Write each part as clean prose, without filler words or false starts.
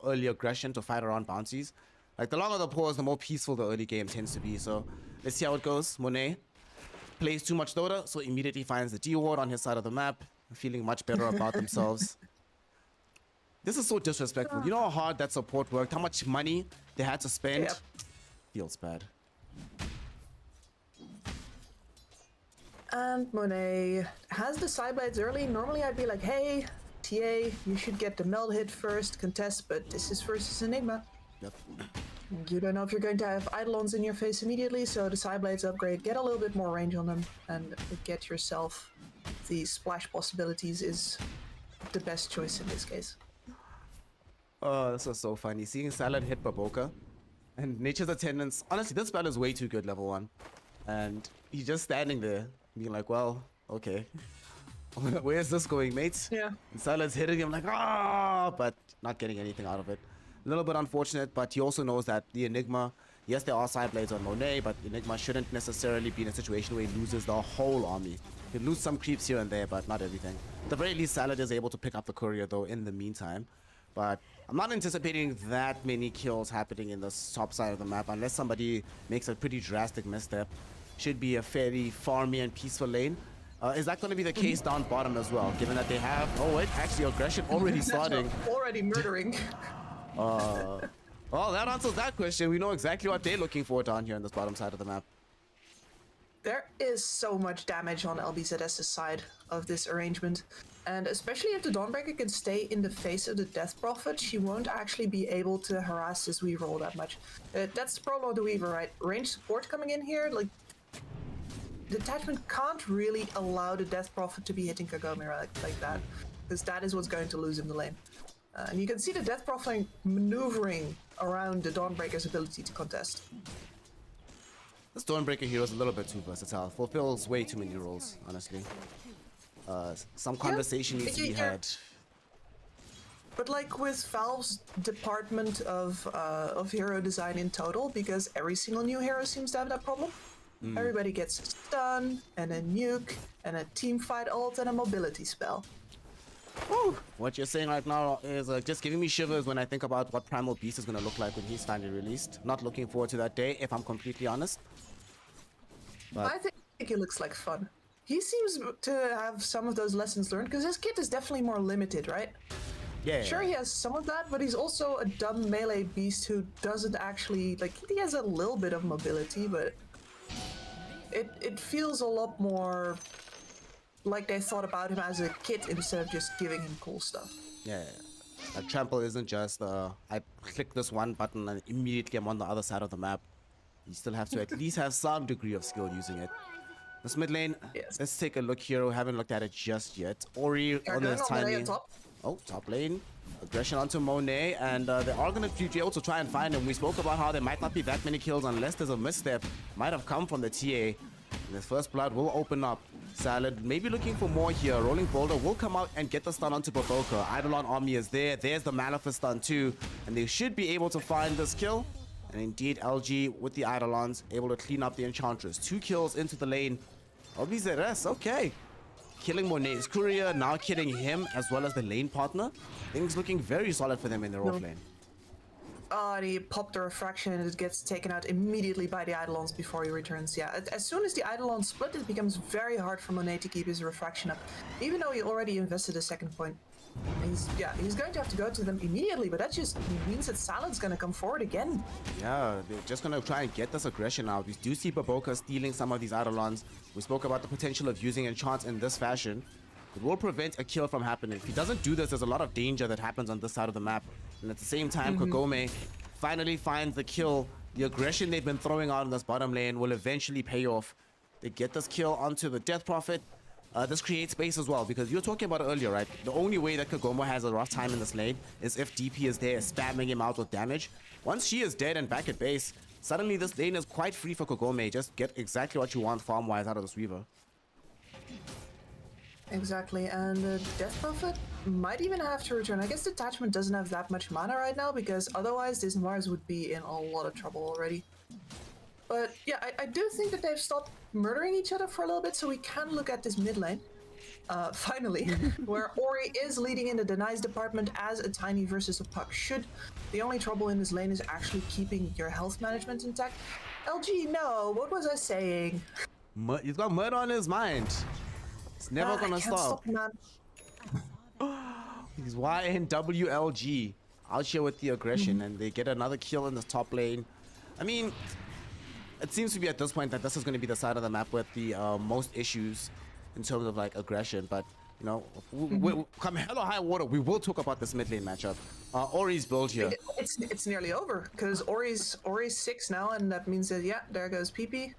early aggression to fight around bounties. Like, the longer the pause, the more peaceful the early game tends to be. So, let's see how it goes. Monet plays too much DOTA, so immediately finds the D ward on his side of the map, feeling much better about themselves. This is so disrespectful. You know how hard that support worked, how much money they had to spend? Yep. Feels bad. And Monet has the side blades early. Normally I'd be like, hey, TA, you should get the meld hit first, contest, but this is versus Enigma. Yep. You don't know if you're going to have Eidolons in your face immediately, so the side blades upgrade, get a little bit more range on them, and get yourself the splash possibilities is the best choice in this case. Oh, this was so funny. Seeing Salad hit Baboka and Nature's Attendance. Honestly, this battle is way too good, level 1. And he's just standing there, being like, well, okay. Where's this going, mates? Yeah. And Salad's hitting him like, ah, but not getting anything out of it. A little bit unfortunate, but he also knows that the Enigma, yes, there are side blades on Monet, but Enigma shouldn't necessarily be in a situation where he loses the whole army. He lose some creeps here and there, but not everything. At the very least, Salad is able to pick up the courier, though, in the meantime. But I'm not anticipating that many kills happening in the top side of the map unless somebody makes a pretty drastic misstep. Should be a fairly farmy and peaceful lane. Is that going to be the case down bottom as well, given that they have... Oh, wait, actually, aggression already starting. Already murdering. Well, that answers that question. We know exactly what they're looking for down here on this bottom side of the map. There is so much damage on LBZS's side of this arrangement. And especially if the Dawnbreaker can stay in the face of the Death Prophet, she won't actually be able to harass this Weaver all that much. That's the problem with the Weaver, right? Range support coming in here, like... Detachment can't really allow the Death Prophet to be hitting Kagome like that, because that is what's going to lose him the lane. And you can see the Death Prophet maneuvering around the Dawnbreaker's ability to contest. This Dawnbreaker hero is a little bit too versatile. Fulfills way too many roles, honestly. Some conversation needs to be had. But like with Valve's department of hero design in total, because every single new hero seems to have that problem. Everybody gets a stun, and a nuke, and a teamfight ult, and a mobility spell. Woo. What you're saying right now is just giving me shivers when I think about what Primal Beast is going to look like when he's finally released. Not looking forward to that day, if I'm completely honest. But I think it looks like fun. He seems to have some of those lessons learned, because his kit is definitely more limited, right? yeah. Sure, he has some of that, but he's also a dumb melee beast who doesn't actually... Like, he has a little bit of mobility, but... It feels a lot more like they thought about him as a kid instead of just giving him cool stuff. Yeah. A trample isn't just I click this one button and immediately I'm on the other side of the map. You still have to at least have some degree of skill using it. This mid lane, yes. Let's take a look here. We haven't looked at it just yet. Ori on this tiny... Oh, top lane. Aggression onto Monet, and they are going to be able to try and find him. We spoke about how there might not be that many kills unless there's a misstep. Might have come from the TA. And this first blood will open up. Salad maybe looking for more here. Rolling Boulder will come out and get the stun onto Baboka. Eidolon army is there. There's the Maleficent stun too. And they should be able to find this kill. And indeed, LG with the Eidolons able to clean up the Enchantress. 2 kills into the lane. LBZS, okay. Killing Monet's courier, now killing him as well as the lane partner. Things looking very solid for them in their off lane. And he popped the refraction and it gets taken out immediately by the Eidolons before he returns. Yeah, as soon as the Eidolons split, it becomes very hard for Monet to keep his refraction up, even though he already invested a second point. He's going to have to go to them immediately, but that just means that Salad's going to come forward again. Yeah, they're just going to try and get this aggression out. We do see Baboka stealing some of these Eidolons. We spoke about the potential of using enchants in this fashion. It will prevent a kill from happening. If he doesn't do this, there's a lot of danger that happens on this side of the map. And at the same time, Kagome finally finds the kill. The aggression they've been throwing out in this bottom lane will eventually pay off. They get this kill onto the Death Prophet. This creates space as well, because you were talking about it earlier, right? The only way that Kagome has a rough time in this lane is if DP is there spamming him out with damage. Once she is dead and back at base, suddenly this lane is quite free for Kagome. Just get exactly what you want farm-wise out of this Weaver. Exactly, and the Death Prophet might even have to return. I guess Detachment doesn't have that much mana right now, because otherwise this Mars would be in a lot of trouble already. But yeah, I do think that they've stopped murdering each other for a little bit, so we can look at this mid lane. finally, where Ori is leading in the denies department as a Tiny versus a Puck should. The only trouble in this lane is actually keeping your health management intact. LG, no, what was I saying? He's got mud on his mind. It's never gonna I can't stop. man. He's YNWLG out here with the aggression, and they get another kill in the top lane. I mean, it seems to be at this point that this is going to be the side of the map with the most issues in terms of like aggression. But you know, come hell or high water, we will talk about this mid lane matchup. Ori's build here. It's nearly over because Ori's 6 now, and that means that yeah, there goes PP.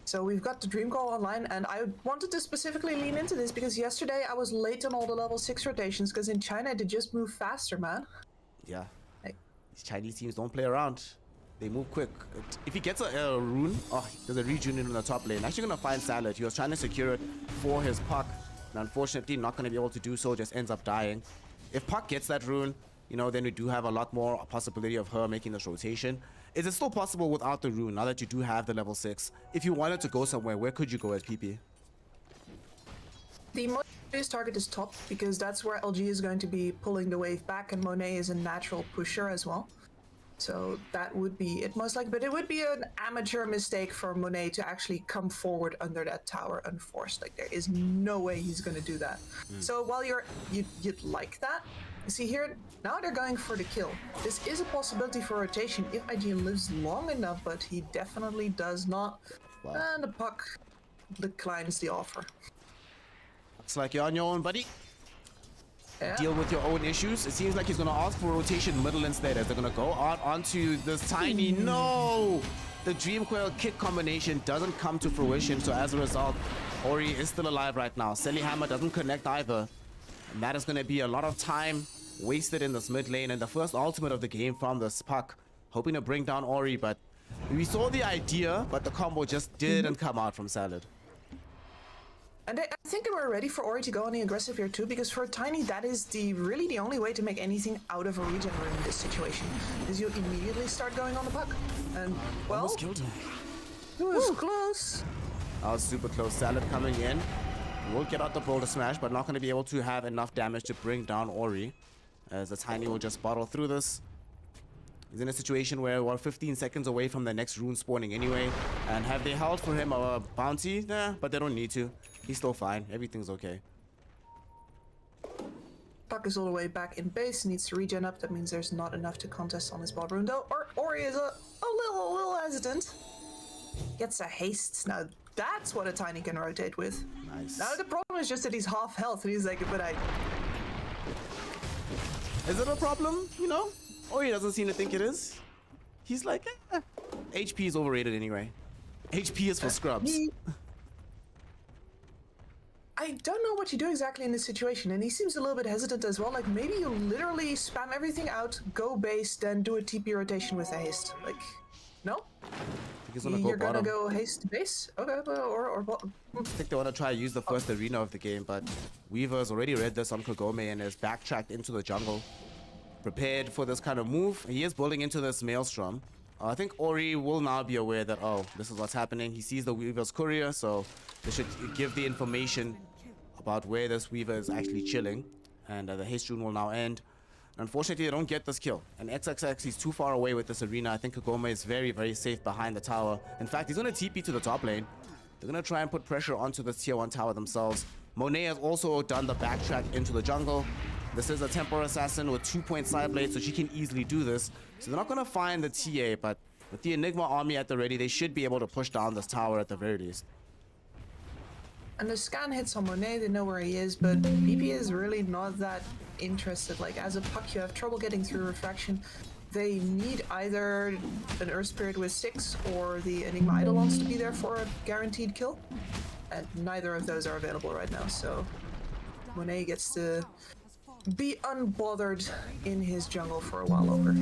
So we've got the Dream Call online, and I wanted to specifically lean into this because yesterday I was late on all the level 6 rotations because in China they just move faster, man. Yeah, these Chinese teams don't play around. They move quick. If he gets a rune, oh, there's a regen in the top lane. Actually gonna find Salad. He was trying to secure it for his Puck, and unfortunately not gonna be able to do so, just ends up dying. If Puck gets that rune, you know, then we do have a lot more possibility of her making this rotation. Is it still possible without the rune, now that you do have the level 6? If you wanted to go somewhere, where could you go as PP? The most obvious target is top, because that's where LG is going to be pulling the wave back, and Monet is a natural pusher as well. So that would be it most likely, but it would be an amateur mistake for Monet to actually come forward under that tower unforced. Like, there is no way he's going to do that. So while you'd like that, you see here, now they're going for the kill. This is a possibility for rotation if IGN lives long enough, but he definitely does not. Wow. And the Puck declines the offer. Looks like you're on your own, buddy. Yeah. Deal with your own issues. It seems like he's going to ask for rotation middle instead, as they're going to go out onto this Tiny. No! The Dream Coil kick combination doesn't come to fruition, so as a result, Ori is still alive right now. Selly Hammer doesn't connect either. And that is going to be a lot of time wasted in this mid lane, and the first ultimate of the game from this Puck, hoping to bring down Ori, but we saw the idea, but the combo just didn't come out from Salad. And I think they were ready for Ori to go on the aggressive here too, because for Tiny, that is really the only way to make anything out of a regen rune in this situation, is you immediately start going on the Puck. And, well, almost killed him. It was close. That was super close. Salad coming in. Will get out the boulder smash, but not going to be able to have enough damage to bring down Ori, as the Tiny will just bottle through this. He's in a situation where we're 15 seconds away from the next rune spawning anyway. And have they held for him a bounty? Nah, but they don't need to. He's still fine. Everything's okay. Puck is all the way back in base, needs to regen up. That means there's not enough to contest on his bot rune though. Ori is a little hesitant. Gets a haste. Now that's what a Tiny can rotate with. Nice. Now the problem is just that he's half health, and he's like, but Is it a problem? You know? Ori doesn't seem to think it is. He's like, HP is overrated anyway. HP is for scrubs. I don't know what you do exactly in this situation, and he seems a little bit hesitant as well. Like, maybe you literally spam everything out, go base, then do a TP rotation with a haste. Like, no? You're gonna go haste base? Okay, or I think they want to try to use the first arena of the game, but Weaver's already read this on Kagome and has backtracked into the jungle. Prepared for this kind of move. He is building into this Maelstrom. I think Ori will now be aware that, oh, this is what's happening. He sees the Weaver's courier, so they should give the information about where this Weaver is actually chilling. And the haste rune will now end. Unfortunately, they don't get this kill. And XXX, he's too far away with this arena. I think Kagome is very, very safe behind the tower. In fact, he's going to TP to the top lane. They're going to try and put pressure onto the tier 1 tower themselves. Monet has also done the backtrack into the jungle. This is a Temper Assassin with 2-point side blade, so she can easily do this. So they're not going to find the TA, but with the Enigma army at the ready, they should be able to push down this tower at the very least. And the scan hits on Monet, they know where he is, but PP is really not that interested. Like, as a Puck, you have trouble getting through Refraction. They need either an Earth Spirit with 6 or the Enigma Eidolons to be there for a guaranteed kill. And neither of those are available right now, so Monet gets to be unbothered in his jungle for a while longer.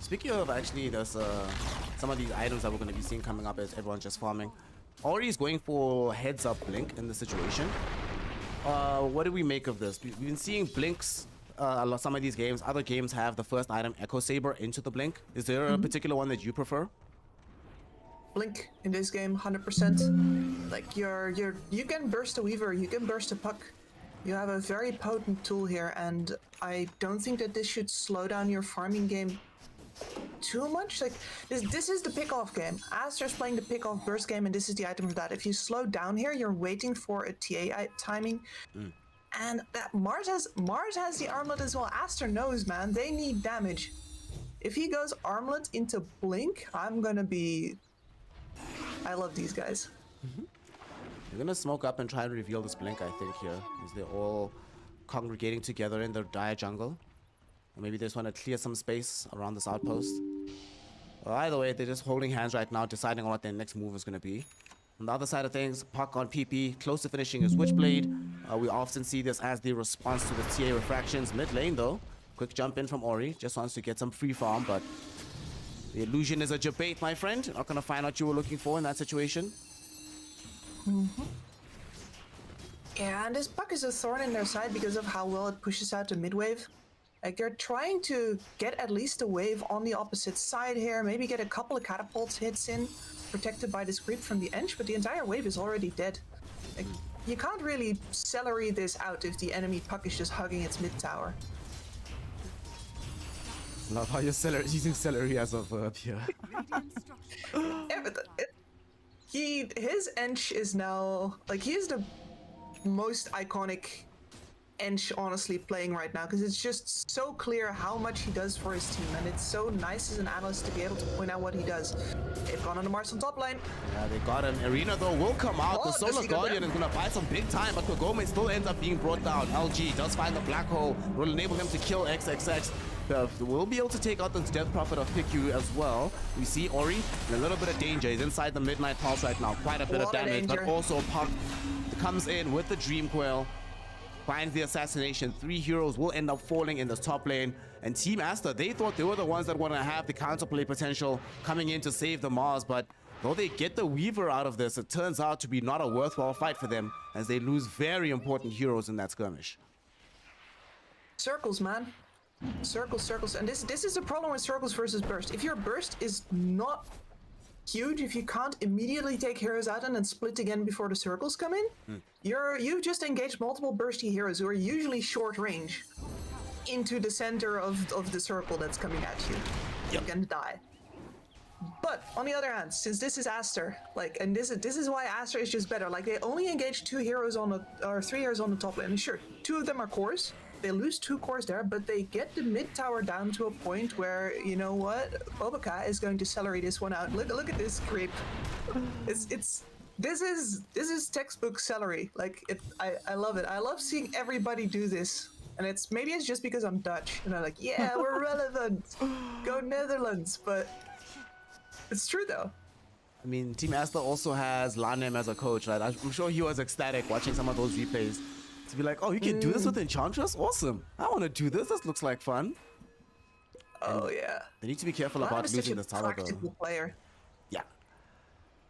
Speaking of, actually, there's some of these items that we're going to be seeing coming up as everyone's just farming. Ori is going for heads up blink in the situation. What do we make of this? We've been seeing blinks some of these games. Other games have the first item Echo Saber into the blink. Is there a particular one that you prefer? blink in this game, 100%. Like you can burst a Weaver, you can burst a Puck. You have a very potent tool here, and I don't think that this should slow down your farming game too much. Like this is the pick-off game. Aster's playing the pick-off burst game, and this is the item for that. If you slow down here, you're waiting for a TA timing. And that Mars has the armlet as well. Aster knows, man, they need damage. If he goes armlet into blink, I'm gonna be... I love these guys. They're gonna smoke up and try and reveal this blink, I think, here. As they're all congregating together in their dire jungle. Or maybe they just want to clear some space around this outpost. Well, either way, they're just holding hands right now, deciding on what their next move is gonna be. On the other side of things, Puck on PP, close to finishing his Witchblade. We often see this as the response to the TA refractions. Mid lane, though. Quick jump in from Ori. Just wants to get some free farm, but the illusion is a debate, my friend. Not gonna find what you were looking for in that situation. Yeah, and this Puck is a thorn in their side because of how well it pushes out the mid-wave. Like, they're trying to get at least a wave on the opposite side here, maybe get a couple of catapults hits in, protected by this creep from the Ench, but the entire wave is already dead. Like, you can't really celery this out if the enemy Puck is just hugging its mid-tower. Love how you're using celery as a verb here. Yeah, but his Ench is now, like, he is the most iconic Ench honestly playing right now, because it's just so clear how much he does for his team, and it's so nice as an analyst to be able to point out what he does. They've gone on the Mars on top lane. Yeah, they got him. Arena though will come out. The Solar Guardian is gonna buy some big time, but Kagome still ends up being brought down. LG does find the black hole, will enable him to kill XXX. We'll be able to take out the Death Prophet of PICU as well. We see Ori in a little bit of danger. He's inside the Midnight Pulse right now. Quite a bit of damage, but also Puck comes in with the Dream Coil, finds the assassination. 3 heroes will end up falling in the top lane. And Team Aster, they thought they were the ones that want to have the counterplay potential coming in to save the Mars, but though they get the Weaver out of this, it turns out to be not a worthwhile fight for them, as they lose very important heroes in that skirmish. Circles, man. Circles. And this is the problem with circles versus burst. If your burst is not huge, if you can't immediately take heroes out and then split again before the circles come in, you've just engaged multiple bursty heroes who are usually short range into the center of the circle that's coming at you. You're gonna die. But on the other hand, since this is Aster, like, and this is why Aster is just better. Like, they only engage 2 heroes on the, or 3 heroes on the top lane. And sure, 2 of them are cores. They lose 2 cores there, but they get the mid tower down to a point where, you know what, Boboka is going to celery this one out. Look at this creep. This is textbook celery. Like, I love it. I love seeing everybody do this. And maybe it's just because I'm Dutch and I'm like, yeah, we're relevant. Go Netherlands. But it's true though. I mean, Team Aster also has Lanem as a coach, right? I'm sure he was ecstatic watching some of those replays. To be like, oh, you can do this with Enchantress? Awesome. I want to do this. This looks like fun. Oh, yeah. They need to be careful about losing this tower, though. Player. Yeah.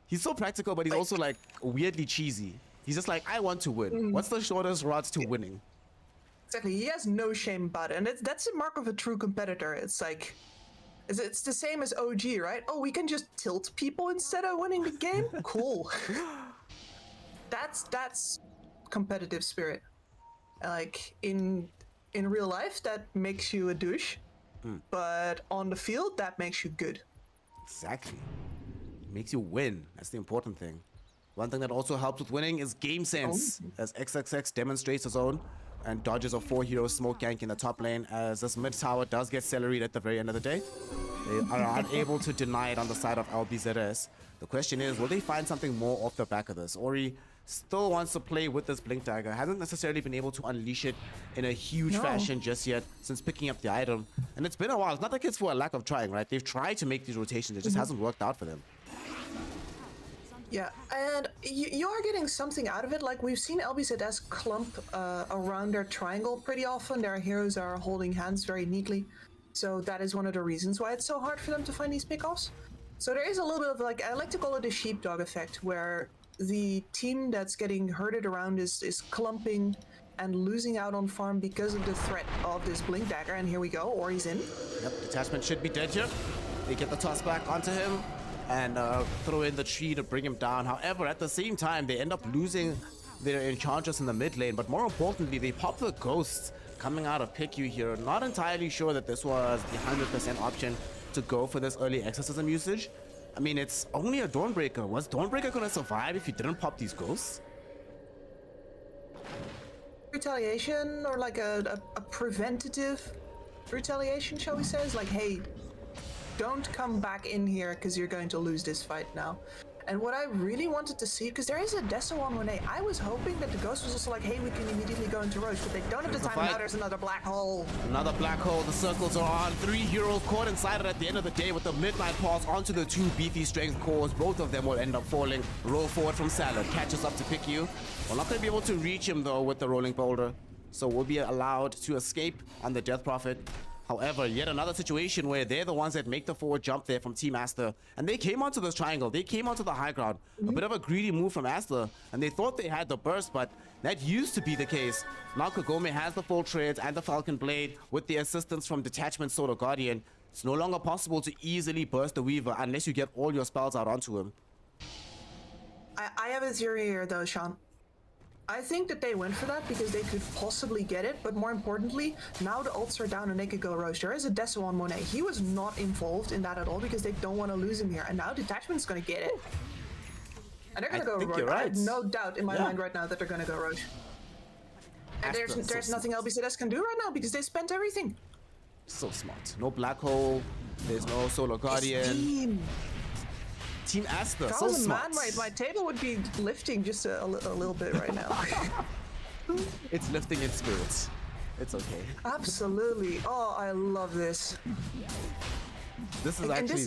He's so practical, but he's also, like, weirdly cheesy. He's just like, I want to win. What's the shortest route to winning? Exactly. He has no shame about it. And that's the mark of a true competitor. It's like, it's the same as OG, right? Oh, we can just tilt people instead of winning the game? Cool. That's competitive spirit. Like, in real life, that makes you a douche, but on the field, that makes you good. Exactly. It makes you win. That's the important thing. One thing that also helps with winning is game sense, as XXX demonstrates his own and dodges a 4-hero smoke gank in the top lane, as this mid tower does get celeryed at the very end of the day. They are unable to deny it on the side of LBZS. The question is, will they find something more off the back of this? Ori still wants to play with this Blink Dagger, hasn't necessarily been able to unleash it in a huge fashion just yet since picking up the item. And it's been a while. It's not like it's for a lack of trying, right? They've tried to make these rotations. It just hasn't worked out for them. Yeah, and you are getting something out of it. Like, we've seen LBZS clump around their triangle pretty often. Their heroes are holding hands very neatly. So that is one of the reasons why it's so hard for them to find these pickoffs. So there is a little bit of, like, I like to call it a sheepdog effect, where the team that's getting herded around is clumping and losing out on farm because of the threat of this Blink Dagger. And here we go, Ori's in. Yep, detachment should be dead here. They get the toss back onto him. and throw in the tree to bring him down. However, at the same time, they end up losing their Enchantress in the mid lane, but more importantly, they pop the Ghosts coming out of PickU here. Not entirely sure that this was the 100% option to go for this early exorcism usage. I mean, it's only a Dawnbreaker. Was Dawnbreaker gonna survive if you didn't pop these Ghosts? Retaliation, or like a preventative retaliation, shall we say, is like, hey, don't come back in here because you're going to lose this fight now. And what I really wanted to see, because there is a Deso on Monet, I was hoping that the Ghost was also like, hey, we can immediately go into Roche, but they don't have the time. Now there's another black hole. Another black hole. The circles are on. 3 heroes caught inside it at the end of the day with the midnight pulse onto the 2 beefy strength cores. Both of them will end up falling. Roll forward from Salad. Catches up to PickU. We're not going to be able to reach him though with the rolling boulder, so we'll be allowed to escape on the Death Prophet. However, yet another situation where they're the ones that make the forward jump there from Team Aster. And they came onto this triangle. They came onto the high ground. A bit of a greedy move from Aster. And they thought they had the burst, but that used to be the case. Now Kagome has the full treads and the Falcon Blade with the assistance from Detachment Sword of Guardian. It's no longer possible to easily burst the Weaver unless you get all your spells out onto him. I have a theory here though, Sean. I think that they went for that because they could possibly get it, but more importantly, now the ults are down and they could go Roche. There is a Deso on Monet. He was not involved in that at all because they don't want to lose him here. And now Detachment's going to get it. And they're going to go Roche. Right. I have no doubt in my mind right now that they're going to go Roche. And there's nothing LBZS can do right now because they spent everything. So smart. No black hole. There's no Solar Guardian. Team Aster, so smart. Man, my table would be lifting just a little bit right now. It's lifting in spirits. It's okay. Absolutely. Oh, I love this. This is actually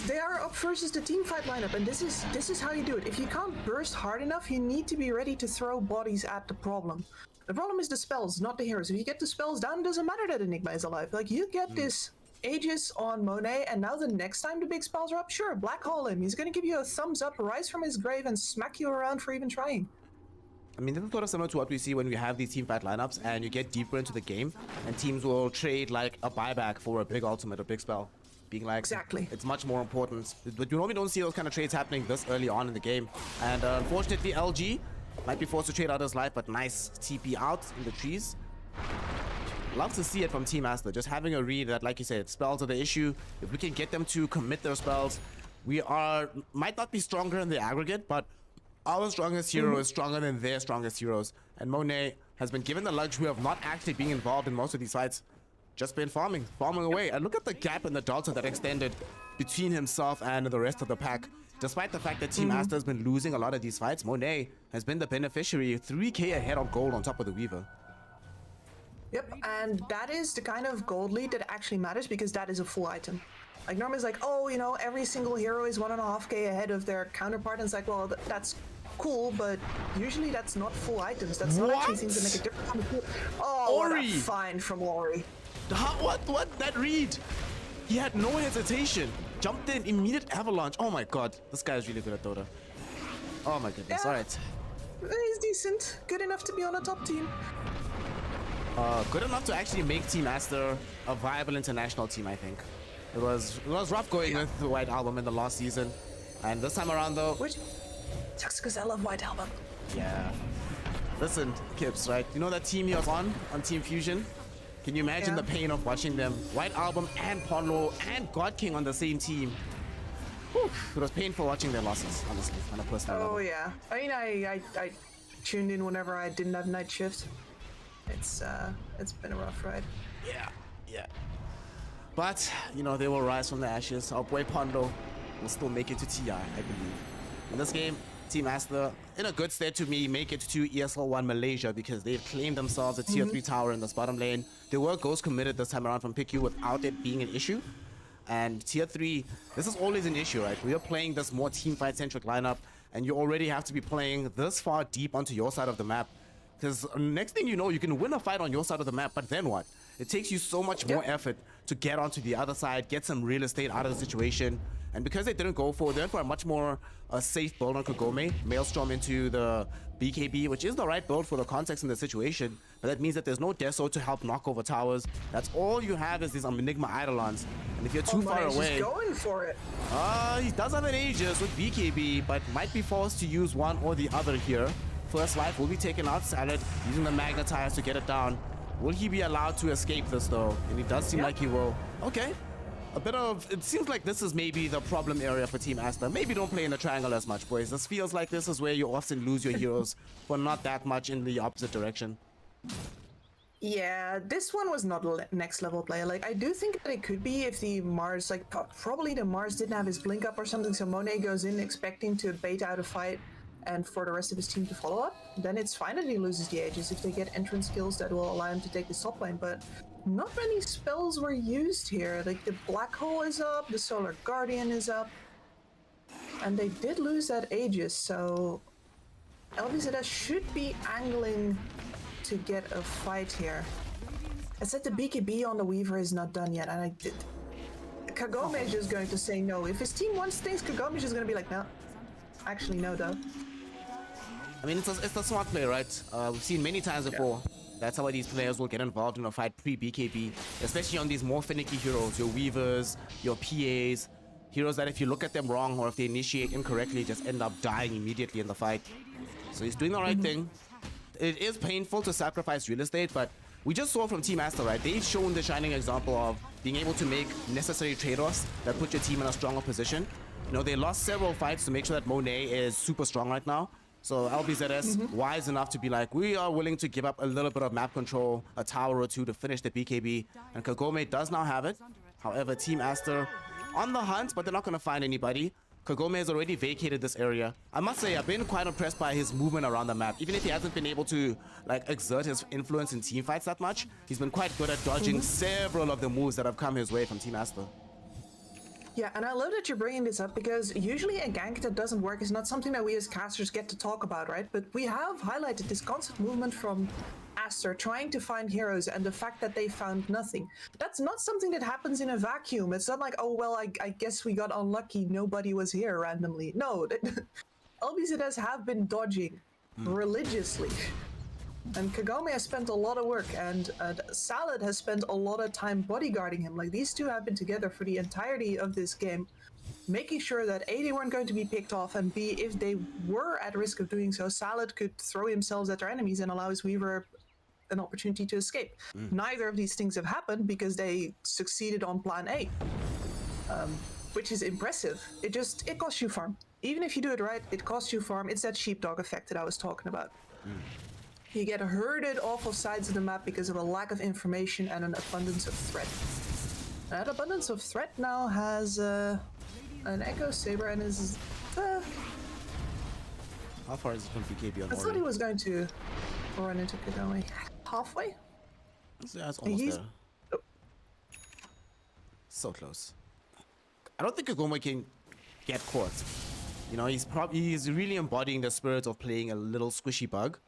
they are up versus the team fight lineup, and this is how you do it. If you can't burst hard enough, you need to be ready to throw bodies at the problem. The problem is the spells, not the heroes. If you get the spells down, it doesn't matter that Enigma is alive. Like, you get this Aegis on Monet, and now the next time the big spells are up, sure, black hole him. He's gonna give you a thumbs up, rise from his grave, and smack you around for even trying. I mean, this is sort of similar to what we see when we have these team fight lineups and you get deeper into the game and teams will trade like a buyback for a big ultimate, a big spell. Being like, exactly, it's much more important. But you normally don't see those kind of trades happening this early on in the game. And unfortunately, LG might be forced to trade out his life, but nice TP out in the trees. Love to see it from Team Aster, just having a read that, like you said, spells are the issue. If we can get them to commit their spells, we might not be stronger in the aggregate, but our strongest hero is stronger than their strongest heroes. And Monet has been given the luxury of not actually being involved in most of these fights, just been farming away. And look at the gap in the delta that extended between himself and the rest of the pack. Despite the fact that Team Aster has been losing a lot of these fights, Monet has been the beneficiary, 3k ahead of gold on top of the Weaver. Yep, and that is the kind of gold lead that actually matters because that is a full item. Like, normally it's like, oh, you know, every single hero is 1.5k ahead of their counterpart, and it's like, well, that's cool, but usually that's not full items. That's not actually things that make a difference. Oh, what a find from Ori. What? That read? He had no hesitation. Jumped in, immediate avalanche. Oh my god, this guy is really good at Dota. Oh my goodness, alright. He's decent. Good enough to be on a top team. Good enough to actually make Team Aster a viable international team, I think. It was rough going with the White Album in the last season. And this time around though... Which sucks because I love White Album. Yeah. Listen, Kips, right? You know that team he was on Team Fusion? Can you imagine the pain of watching them? White Album and Ponlo and God King on the same team. Whew. It was painful watching their losses, honestly, on a personal level. Oh yeah. I mean, I tuned in whenever I didn't have night shift. It's been a rough ride. Yeah. But, you know, they will rise from the ashes. Our boy Pondo will still make it to TI, I believe. In this game, Team Aster, in a good state to me, make it to ESL 1 Malaysia because they've claimed themselves a tier 3 tower in this bottom lane. They were ghost committed this time around from PickU without it being an issue. And tier 3, this is always an issue, right? We are playing this more teamfight centric lineup and you already have to be playing this far deep onto your side of the map. Because next thing you know, you can win a fight on your side of the map, but then what? It takes you so much more effort to get onto the other side, get some real estate out of the situation. And because they didn't go for it, they went for a much more safe build on Kagome, Maelstrom into the BKB, which is the right build for the context in the situation. but that means that there's no Deso to help knock over towers. That's all you have is these Enigma Eidolons. And if you're too far away... He's going for it. He does have an Aegis with BKB, but might be forced to use one or the other here. First life will be taken out. Salad using the Magnetize to get it down. Will he be allowed to escape this though? And it does seem like he will. Okay. A bit of... It seems like this is maybe the problem area for Team Aster. Maybe don't play in the triangle as much, boys. This feels like this is where you often lose your heroes for not that much in the opposite direction. Yeah, this one was not a next level play. Like, I do think that it could be if the Mars, like, probably the Mars didn't have his blink up or something, so Monet goes in expecting to bait out a fight and for the rest of his team to follow up. Then it's fine that he loses the Aegis if they get entrance skills that will allow him to take the top lane, but not many spells were used here. Like, the Black Hole is up, the Solar Guardian is up, and they did lose that Aegis, so LBZS should be angling to get a fight here. I said the BKB on the Weaver is not done yet, and I did. Kagome is just going to say no. If his team wants things, Kagome is just going to be like, no. Actually, no, though. I mean, it's a smart play, right? We've seen many times before. That's how these players will get involved in a fight pre-BKB, especially on these more finicky heroes, your Weavers, your PAs, heroes that if you look at them wrong or if they initiate incorrectly, just end up dying immediately in the fight. So he's doing the right thing. It is painful to sacrifice real estate, but we just saw from Team Aster, right? They've shown the shining example of being able to make necessary trade-offs that put your team in a stronger position. You know, they lost several fights to make sure that Monet is super strong right now. So LBZS, wise enough to be like, we are willing to give up a little bit of map control, a tower or two to finish the BKB. And Kagome does now have it. However, Team Aster on the hunt, but they're not going to find anybody. Kagome has already vacated this area. I must say, I've been quite impressed by his movement around the map. Even if he hasn't been able to like exert his influence in team fights that much, he's been quite good at dodging several of the moves that have come his way from Team Aster. Yeah, and I love that you're bringing this up because usually a gank that doesn't work is not something that we as casters get to talk about, right? But we have highlighted this constant movement from Aster trying to find heroes and the fact that they found nothing. That's not something that happens in a vacuum. It's not like, oh, well, I guess we got unlucky. Nobody was here randomly. No, LBZS have been dodging religiously. And Kagome has spent a lot of work, and Salad has spent a lot of time bodyguarding him. Like, these two have been together for the entirety of this game, making sure that A, they weren't going to be picked off, and B, if they were at risk of doing so, Salad could throw himself at their enemies and allow his Weaver an opportunity to escape. Neither of these things have happened because they succeeded on plan A, which is impressive. It costs you farm. Even if you do it right, it costs you farm. It's that sheepdog effect that I was talking about. You get herded off of sides of the map because of a lack of information and an abundance of threat. That abundance of threat now has an Echo Saber and is... How far is it from BKB on I thought he was going to run into Kagome. Halfway? Yeah, it's almost there. Oh. So close. I don't think Kagome can get caught. You know, he's really embodying the spirit of playing a little squishy bug.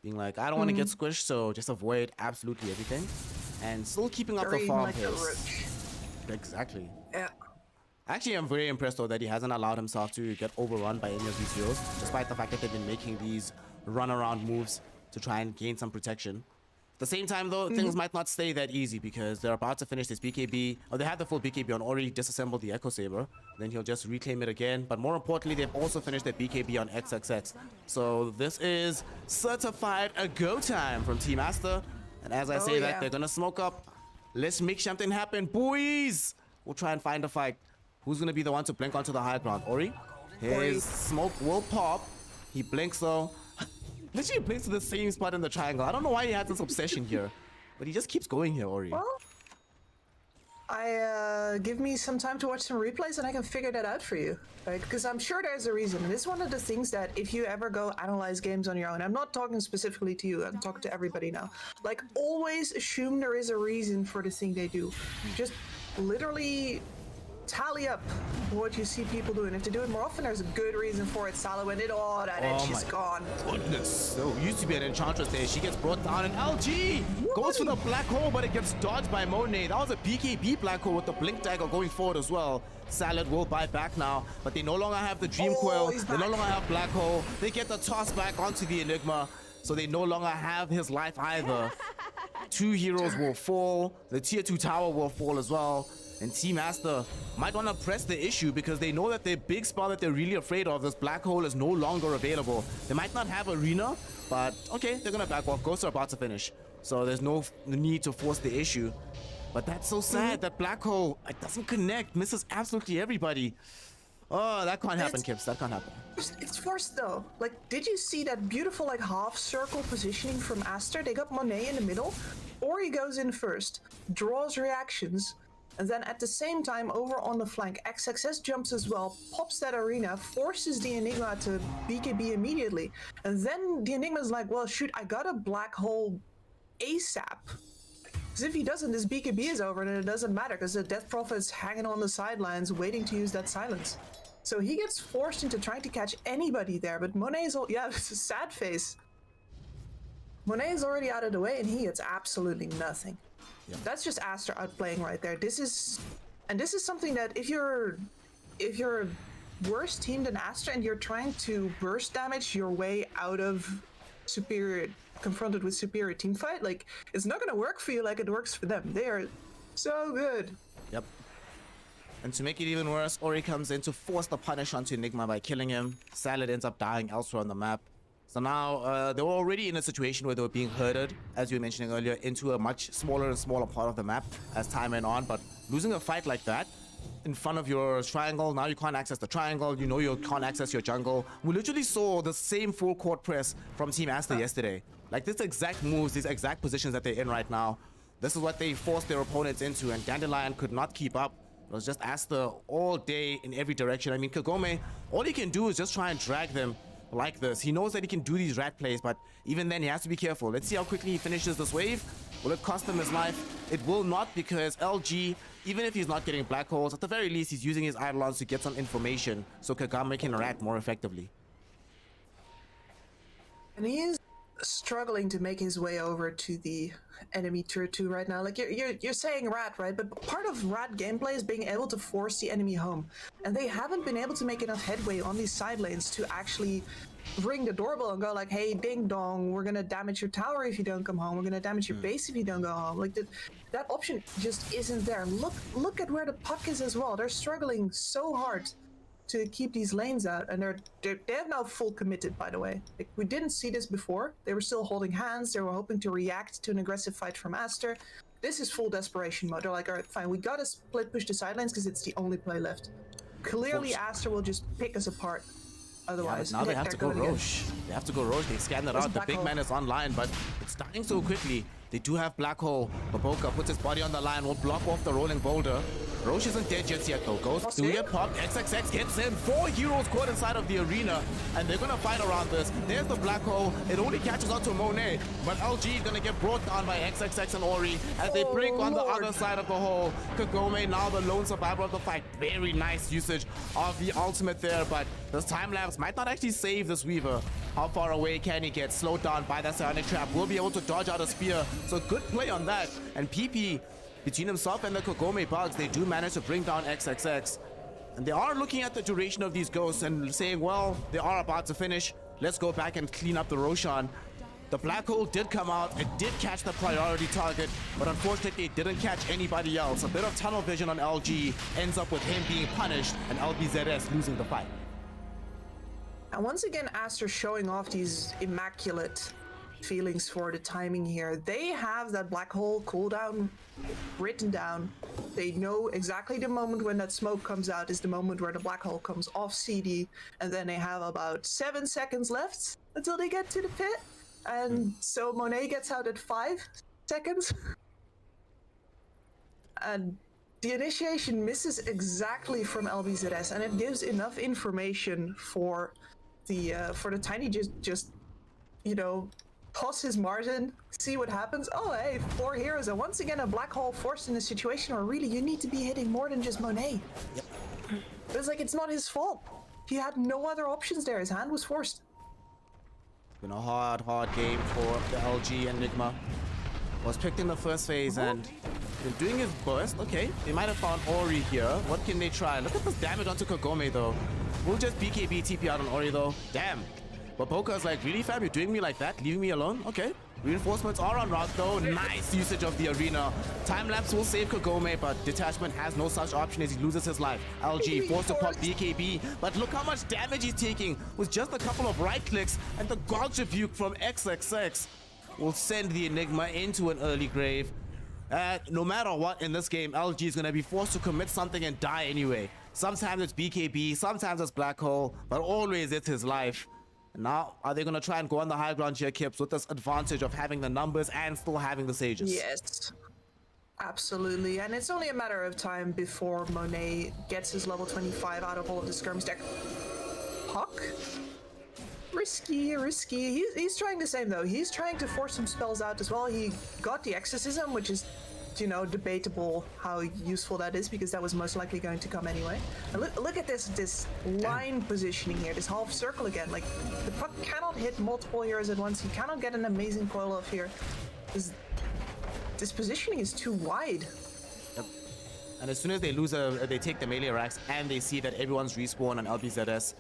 Being like, I don't want to get squished, so just avoid absolutely everything. And still keeping up the farm like pace. Exactly. Yeah. Actually, I'm very impressed though that he hasn't allowed himself to get overrun by any of these heroes, despite the fact that they've been making these run-around moves to try and gain some protection. At the same time though, things might not stay that easy because they're about to finish this BKB, or they have the full BKB on, already disassembled the Echo Saber. Then he'll just reclaim it again. But more importantly, they've also finished their BKB on XXX. So this is certified a go time from Team Aster. And as I say that, they're gonna smoke up. Let's make something happen, boys! We'll try and find a fight. Who's gonna be the one to blink onto the high ground? Ori? His smoke will pop. He blinks though. Literally blinks to the same spot in the triangle. I don't know why he has this obsession here. But he just keeps going here, Ori. Well, give me some time to watch some replays and I can figure that out for you. Right? Because I'm sure there's a reason. And it's one of the things that if you ever go analyze games on your own, I'm not talking specifically to you, I'm talking to everybody now. Like, always assume there is a reason for the thing they do. Just literally tally up what you see people doing. If they do it more often, there's a good reason for it. Salah went it all, and then she's gone. Goodness. So used to be an Enchantress there. She gets brought down, and LG goes for the black hole, but it gets dodged by Monet. That was a BKB black hole with the blink dagger going forward as well. Salad will buy back now, but they no longer have the Dream Coil. They no longer have black hole. They get the toss back onto the Enigma. so they no longer have his life either. 2 heroes will fall, the tier 2 tower will fall as well, and Team Aster might want to press the issue because they know that their big spot that they're really afraid of, this black hole, is no longer available. They might not have arena, but okay, they're gonna back off. Ghosts are about to finish, so there's no need to force the issue. But that's so sad, that black hole, it doesn't connect, misses absolutely everybody. Oh, that can't happen, Kips, that can't happen. It's forced though. Like, did you see that beautiful like half circle positioning from Aster? They got Monet in the middle, Ori goes in first, draws reactions, and then at the same time over on the flank, XXS jumps as well, pops that arena, forces the Enigma to BKB immediately. And then the Enigma's like, well shoot, I got a black hole ASAP. Because if he doesn't, this BKB is over and it doesn't matter because the Death Prophet's hanging on the sidelines waiting to use that silence. So he gets forced into trying to catch anybody there, but Monet's yeah, it's a sad face. Monet is already out of the way and he gets absolutely nothing. Yeah. That's just Aster outplaying right there. This is something that if you're a worse team than Aster and you're trying to burst damage your way out of confronted with superior team fight, like, it's not gonna work for you like it works for them. They are so good. Yep. And to make it even worse, Ori comes in to force the punish onto Enigma by killing him. Salad ends up dying elsewhere on the map. So now they were already in a situation where they were being herded, as you were mentioning earlier, into a much smaller and smaller part of the map as time went on. But losing a fight like that in front of your triangle, now you can't access the triangle, you know you can't access your jungle. We literally saw the same full court press from Team Aster yesterday. Like, this exact moves, these exact positions that they're in right now, this is what they forced their opponents into, and Dandelion could not keep up. It was just Aster all day in every direction. I mean, Kagome, all he can do is just try and drag them like this. He knows that he can do these rat plays, but even then he has to be careful. Let's see how quickly he finishes this wave. Will it cost him his life? It will not, because LG, even if he's not getting black holes, at the very least he's using his Eidolons to get some information so Kagame can rat more effectively. And he is struggling to make his way over to the enemy tier 2 right now. Like, you're saying rat, right? But part of rat gameplay is being able to force the enemy home, and they haven't been able to make enough headway on these side lanes to actually ring the doorbell and go like, hey, ding dong, we're gonna damage your tower if you don't come home, we're gonna damage your base if you don't go home. Like, that option just isn't there. Look at where the puck is as well. They're struggling so hard to keep these lanes out, and they're now full committed, by the way. Like, we didn't see this before. They were still holding hands. They were hoping to react to an aggressive fight from Aster. This is full desperation mode. They're like, all right, fine, we gotta split push the sidelines because it's the only play left. Clearly Aster will just pick us apart otherwise. Yeah, now they have to go Roche. They have to go Roche. They scan that out. The big man is online, but it's dying so quickly. They do have black hole. Baboka puts his body on the line, will block off the rolling boulder. Roche isn't dead just yet though. Goes to get popped. XXX hits him. 4 heroes caught inside of the arena, and they're gonna fight around this. There's the black hole. It only catches onto Monet, but LG is gonna get brought down by XXX and Ori as they break on the other side of the hole. Kagome now the lone survivor of the fight. Very nice usage of the ultimate there, but this time lapse might not actually save this Weaver. How far away can he get? Slowed down by that Psionic Trap. Will be able to dodge out a spear. So good play on that. And PP, between himself and the Kagome bugs, they do manage to bring down XXX. And they are looking at the duration of these ghosts and saying, well, they are about to finish. Let's go back and clean up the Roshan. The black hole did come out. It did catch the priority target, but unfortunately it didn't catch anybody else. A bit of tunnel vision on LG ends up with him being punished and LBZS losing the fight. And once again, Aster showing off these immaculate feelings for the timing here. They have that black hole cooldown written down. They know exactly the moment when that smoke comes out is the moment where the black hole comes off CD, and then they have about 7 seconds left until they get to the pit. And so Monet gets out at 5 seconds. And the initiation misses exactly from LBZS, and it gives enough information for the Tiny just you know, toss his Martin, see what happens. Oh, hey, 4 heroes, and once again a black hole forced in a situation where really you need to be hitting more than just Monet. Yep. But it's like, it's not his fault. He had no other options there. His hand was forced. It's been a hard game for the LG. Enigma was picked in the first phase and been doing his best. Okay, they might have found Ori here. What can they try? Look at this damage onto Kagome though. We'll just BKB TP out on Ori though. Damn. But Poker's like, really fam, you're doing me like that? Leaving me alone? Okay. Reinforcements are on route though. Nice usage of the arena. Time lapse will save Kagome, but Detachment has no such option as he loses his life. LG forced to pop BKB, but look how much damage he's taking with just a couple of right clicks, and the God Rebuke from XXX will send the Enigma into an early grave. No matter what in this game, LG is going to be forced to commit something and die anyway. Sometimes it's BKB, sometimes it's Black Hole, but always it's his life. Now, are they going to try and go on the high ground here, Kips, with this advantage of having the numbers and still having the Sages? Yes, absolutely. And it's only a matter of time before Monet gets his level 25 out of all of the skirms deck. Puck? Risky. He's trying the same, though. He's trying to force some spells out as well. He got the Exorcism, which is, you know, debatable how useful that is, because that was most likely going to come anyway. And look at this line positioning here, this half circle again. Like, the puck cannot hit multiple heroes at once. He cannot get an amazing coil off here. This positioning is too wide. Yep. And as soon as they lose they take the melee racks and they see that everyone's respawn on LBZS,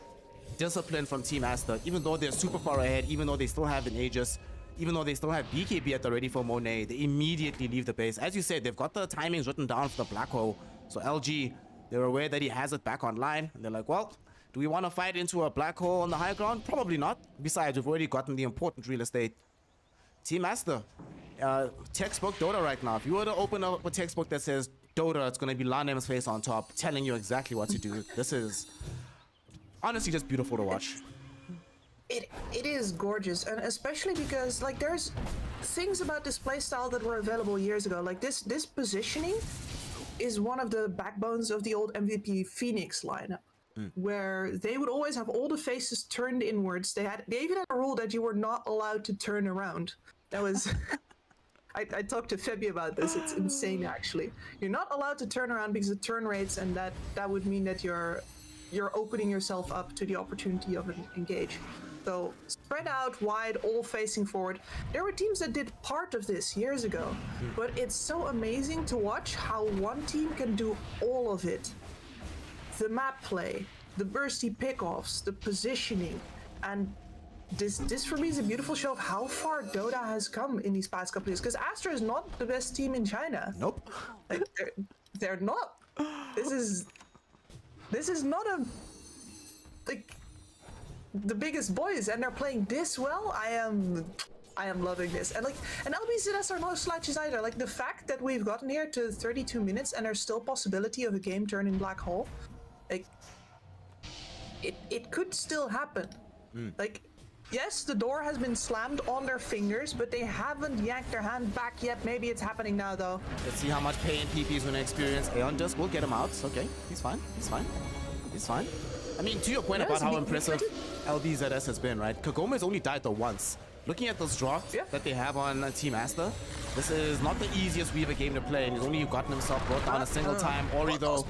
discipline from Team Aster, even though they're super far ahead, even though they still have an Aegis, even though they still have BKB at the ready for Monet, they immediately leave the base. As you said, they've got the timings written down for the Black Hole. So LG, they're aware that he has it back online. And they're like, well, do we want to fight into a Black Hole on the high ground? Probably not. Besides, we've already gotten the important real estate. Team Aster, textbook Dota right now. If you were to open up a textbook that says Dota, it's going to be Lanem's face on top, telling you exactly what to do. This is honestly just beautiful to watch. It is gorgeous, and especially because, like, there's things about this playstyle that were available years ago. Like, this positioning is one of the backbones of the old MVP Phoenix lineup, where they would always have all the faces turned inwards. They even had a rule that you were not allowed to turn around. That was I talked to Febby about this. It's insane, actually. You're not allowed to turn around because of turn rates, and that would mean that you're opening yourself up to the opportunity of an engage. So spread out wide, all facing forward. There were teams that did part of this years ago, but it's so amazing to watch how one team can do all of it. The map play, the bursty pickoffs, the positioning, and this for me is a beautiful show of how far Dota has come in these past couple years. Because Aster is not the best team in China. Nope. Like, they're not. This is not a, like, the biggest boys, and they're playing this well. I am loving this. And LBZS are no slouches either. Like, the fact that we've gotten here to 32 minutes and there's still possibility of a game turning Black Hole, like, it could still happen. Like, yes, the door has been slammed on their fingers, but they haven't yanked their hand back yet. Maybe it's happening now, though. Let's see how much pain PP is going to experience. Aeon Disc will get him out. Okay, he's fine. I mean, to your point about how impressive LBZS has been, right? Kagome's only died the once. Looking at this draw that they have on Team Aster, this is not the easiest Weaver game to play, and he's only gotten himself brought down a single time. Ori, though,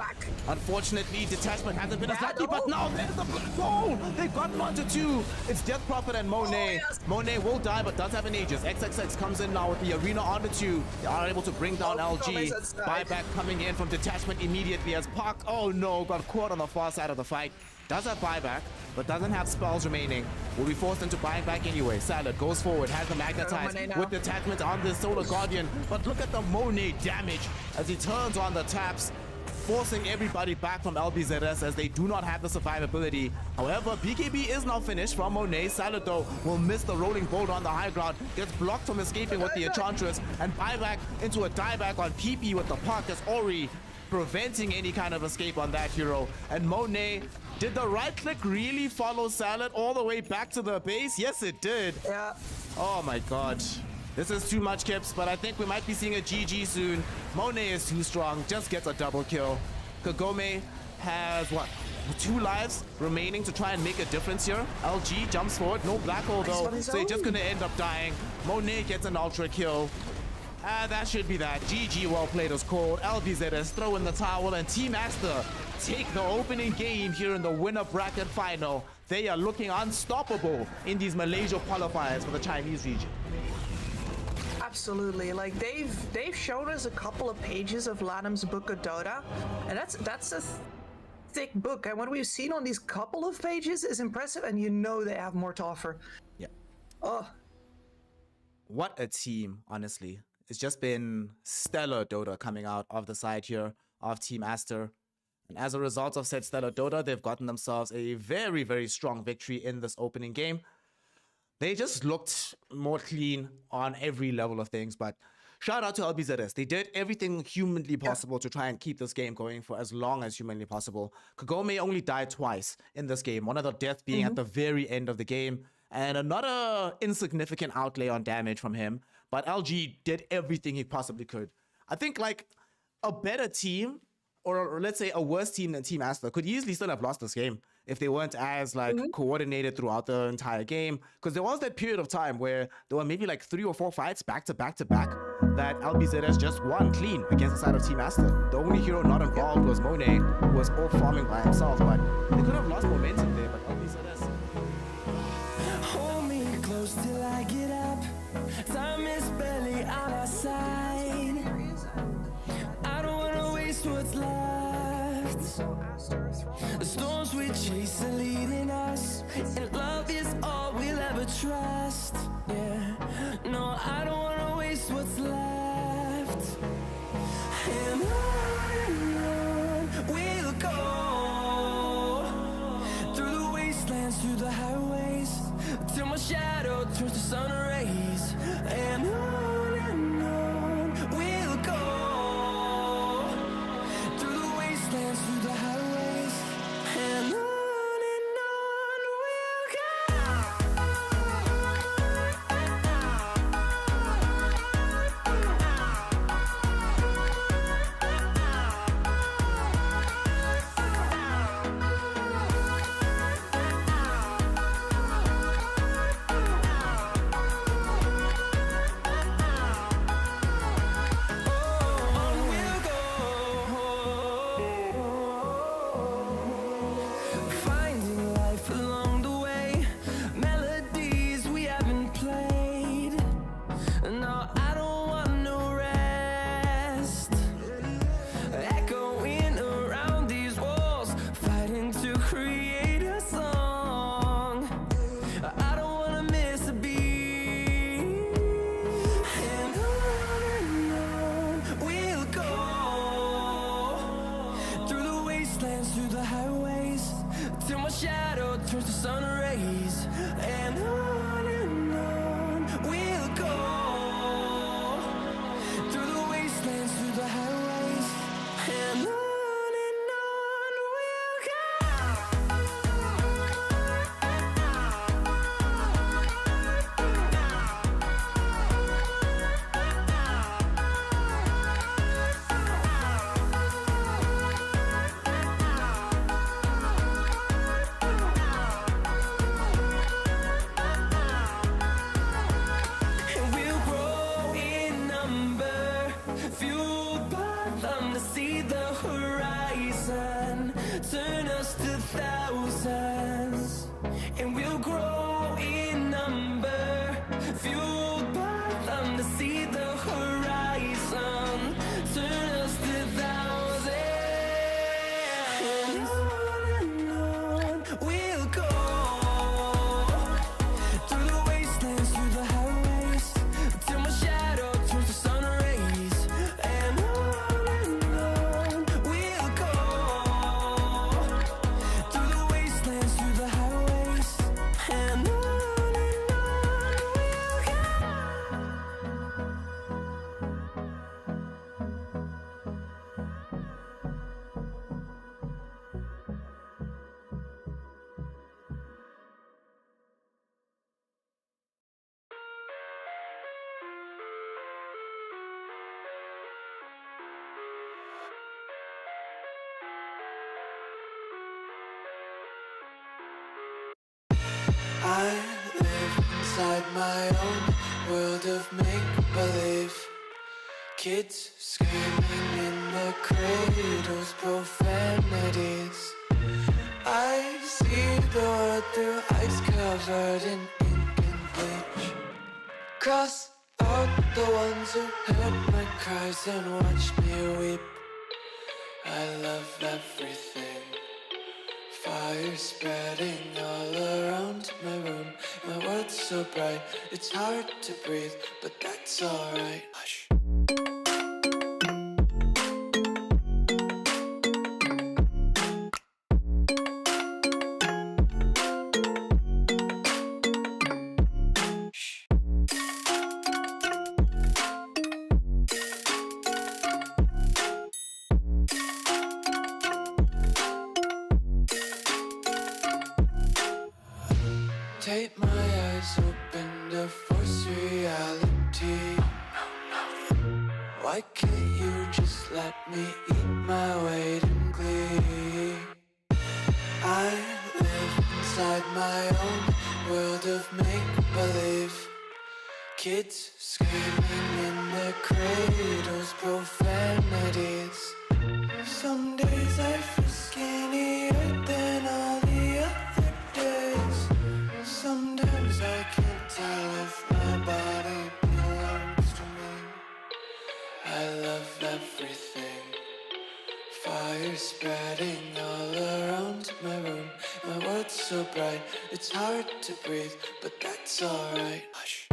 unfortunately, Detachment hasn't been as lucky, but now there's the Black Hole! They've gotten onto two! It's Death Prophet and Monet. Monet will die, but does have an Aegis. XXX comes in now with the arena on the two. They are able to bring down LG. Buyback coming in from Detachment immediately as Park, oh no, got caught on the far side of the fight. Does have buyback, but doesn't have spells remaining. Will be forced into buying back anyway. Salad goes forward, has the magnetize with Detachment on the Solar Guardian. But look at the Monet damage as he turns on the taps, forcing everybody back from LBZS as they do not have the survivability. However, BKB is now finished from Monet. Salad, though, will miss the rolling bolt on the high ground, gets blocked from escaping with the Enchantress, and buyback into a dieback on PP with the puck as Ori preventing any kind of escape on that hero. And Monet, did the right click really follow Salad all the way back to the base? Yes, it did. Yeah. Oh my god. This is too much, Kips, but I think we might be seeing a GG soon. Monet is too strong, just gets a double kill. Kagome has, what, 2 lives remaining to try and make a difference here. LG jumps forward, no Black Hole though, so he's just gonna end up dying. Monet gets an ultra kill. That should be that. GG, well played as called. LBZS throw in the towel, and Team Aster take the opening game here in the winner bracket final. They are looking unstoppable in these Malaysia qualifiers for the Chinese region. Absolutely. Like, they've shown us a couple of pages of Lanham's book of Dota, and that's a thick book, and what we've seen on these couple of pages is impressive, and you know they have more to offer. Yeah. Oh. What a team, honestly. It's just been stellar Dota coming out of the side here of Team Aster. And as a result of said stellar Dota, they've gotten themselves a very, very strong victory in this opening game. They just looked more clean on every level of things, but shout out to LBZS. They did everything humanly possible to try and keep this game going for as long as humanly possible. Kagome only died twice in this game, one of the deaths being at the very end of the game, and another insignificant outlay on damage from him. But LG did everything he possibly could. I think like a better team, or let's say a worse team than Team Aster, could easily still have lost this game if they weren't as like coordinated throughout the entire game. Because there was that period of time where there were maybe like 3 or 4 fights back to back to back that LBZS just won clean against the side of Team Aster. The only hero not involved was Monet, who was all farming by himself, but they could have lost momentum there, but LBZS. Hold me close till I get up. Time is barely on our side. I don't wanna waste what's left. The storms we chase are leading us, and love is all we'll ever trust. Yeah, no, I don't wanna waste what's left. And on we'll go, through the wastelands, through the highways, till my shadow turns to sun rays. And on we'll go, through the wastelands, through the highways, and on we'll turns to sun rays. And on we'll go, through the wastelands, through the highways, and on we'll turn us to thousands, and we'll grow in number, fueled by them to see the horizon, turn us to thousands, and on we'll go, through the wastelands, through the highways, till my shadow turns to sun rays, and on we'll go, through the wastelands, through the highways, and on we'll go. I live inside my own world of make-believe. Kids screaming in their cradles, profanities. I see the world through ice covered in ink and bleach. Cross out the ones who heard my cries and watched me weep. I love everything. Fire spreading all around my room. My world's so bright, it's hard to breathe, but that's alright. Hush. Take my eyes open to force reality. Why can't you just let me eat my weight in glee? I live inside my own world of make-believe. Kids screaming in their cradles, profanities. Some days I feel skinnier than all the other days. Sometimes I can't tell if my body belongs to me. I love everything. Fire spreading all around my room. My world's so bright, it's hard to breathe, but that's alright. Hush.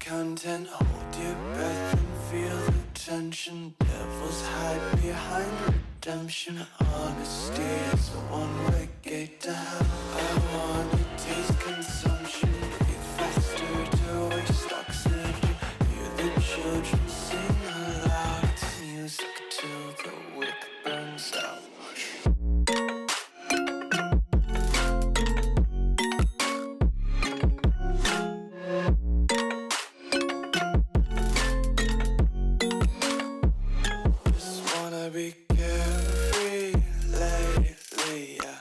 Content, hold your breath and feel the tension. Devils hide behind redemption. Honesty is a one-way gate to hell. I wanna taste consumption. Breathe faster to waste oxygen. Hear the children sing aloud. It's music till the wick burns out. Be carefree lately, yeah.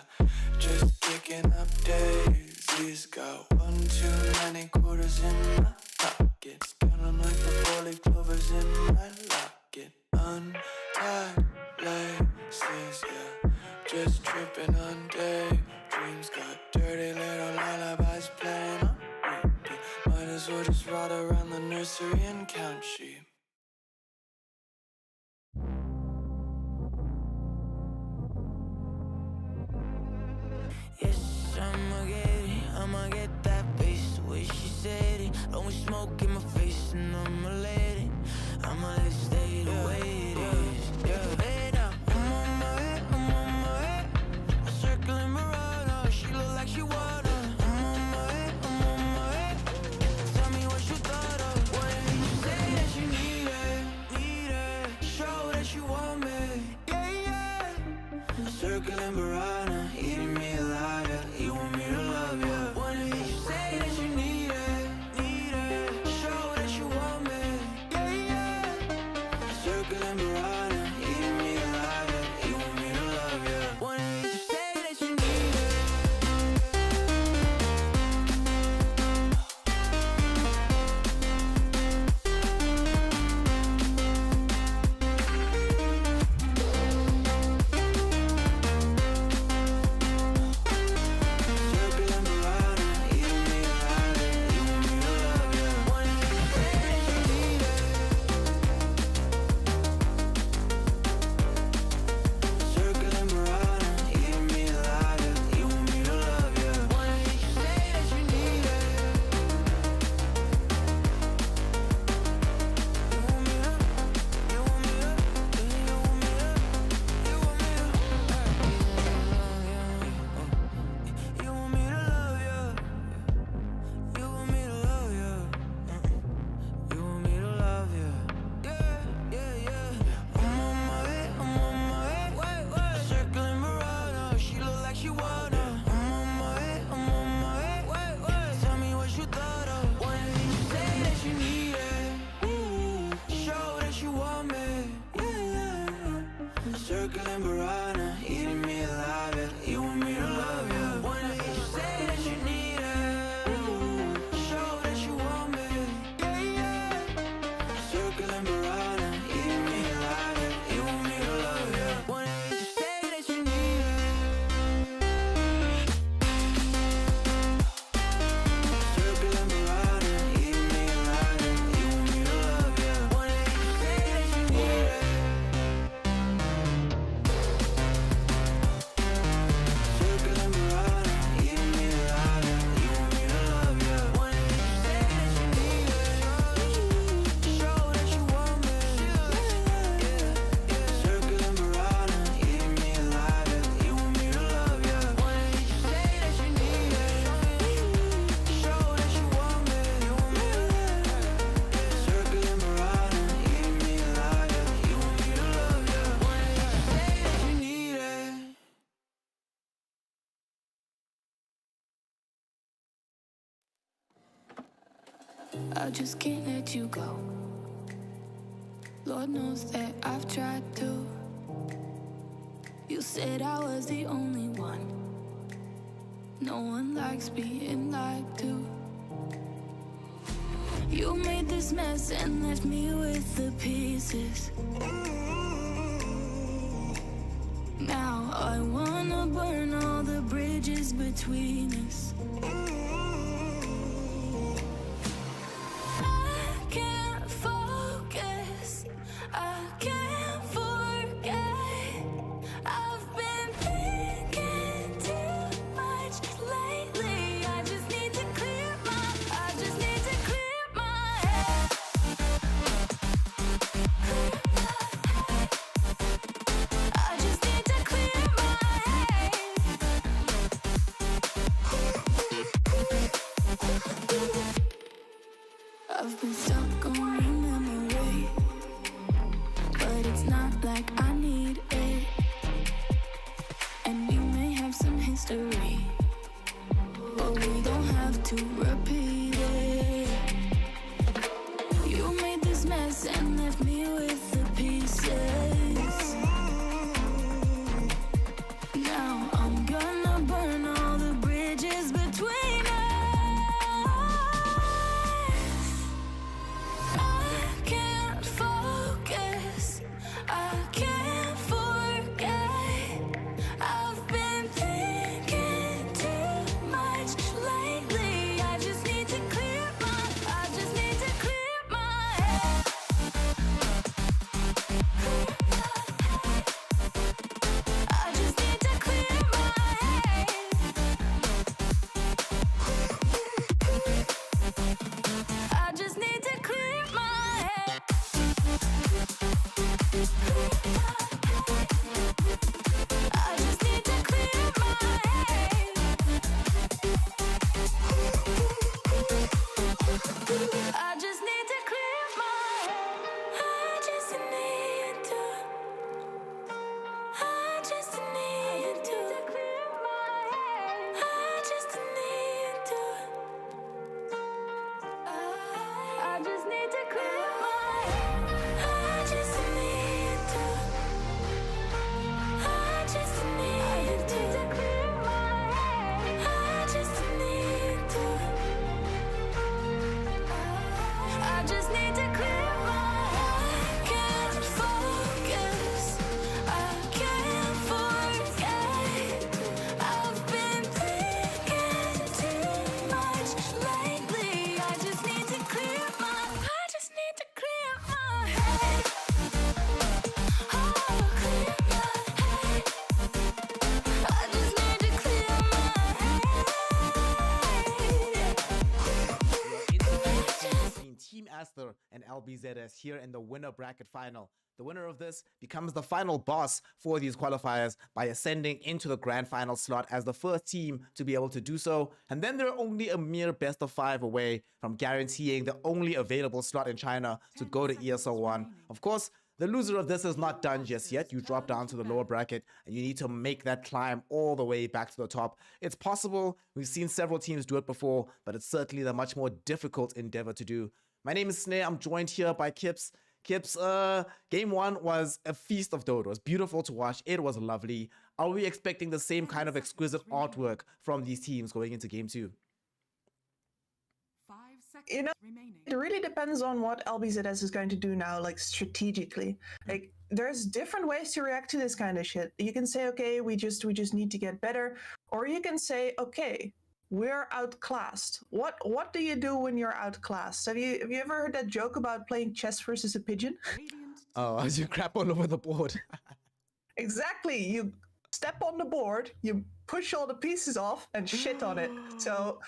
Just kicking up daisies. Got one too many quarters in my pockets. Counting like the 4-leaf clovers in my locket. Untied laces, yeah. Just tripping on daydreams. Got dirty little lullabies playing on repeat. Might as well just ride around the nursery and count sheep. Yes, I'ma get that bass the way she said it. Don't smoke in my face and I'ma let it stay the way it is. Hey now, I'm on my way, I'm circling Marana, she look like she wanna. I'm on my way, tell me what you thought of. What did you say that you need it, show that you want me, yeah. I'm circling Marana, eating me alive, yeah. You want me to love you. What did you say that you need it, show that you want me, yeah. Circling Marana, eating me alive, yeah. You want me to love you. What did you say that you need it? I just can't let you go. Lord knows that I've tried to. You said I was the only one. No one likes being lied to. You made this mess and left me with the pieces. Now I wanna burn all the bridges between us. I can't focus, I can't forget. I've been thinking too much lately. I just need to clear my head. I just need to clear my head. I've been stuck on your memory, but it's not like I need it. And we may have some history, but we don't have to repeat it. You made this mess and left me with the pieces. Now I'm gonna burn all the bridges between us. I can't focus, I can't forget. I've been thinking too much lately. I just need to clear my head. I just need to clear my head. I just need to clear my head. I just need to clear my head. I just need to clear my head. I just need to. I just need to clear my head. I just need to. I just need to clear my head. I just need to. I just need to clear my head. I just need to. I just need to clear my head. I can't focus, I can't forget. I've been thinking too much lately. I just need to clear my head. Oh, clear my head. I just need to clear my head. Between Team Aster and LBZS here in the winner bracket final. The winner of this becomes the final boss for these qualifiers by ascending into the grand final slot as the first team to be able to do so. And then they're only a mere best of 5 away from guaranteeing the only available slot in China to go to ESL 1. Of course, the loser of this is not done just yet. You drop down to the lower bracket and you need to make that climb all the way back to the top. It's possible. We've seen several teams do it before, but it's certainly the much more difficult endeavor to do. My name is Snare. I'm joined here by Kips. Kips, game 1 was a feast of Dota. It was beautiful to watch. It was lovely. Are we expecting the same kind of exquisite artwork from these teams going into game 2? You know, it really depends on what LBZS is going to do now, like strategically. Like, there's different ways to react to this kind of shit. You can say, okay, we just need to get better, or you can say, okay, we're outclassed. What do you do when you're outclassed? Have you ever heard that joke about playing chess versus a pigeon? Oh, as you crap all over the board. Exactly. You step on the board, you push all the pieces off, and shit on it. So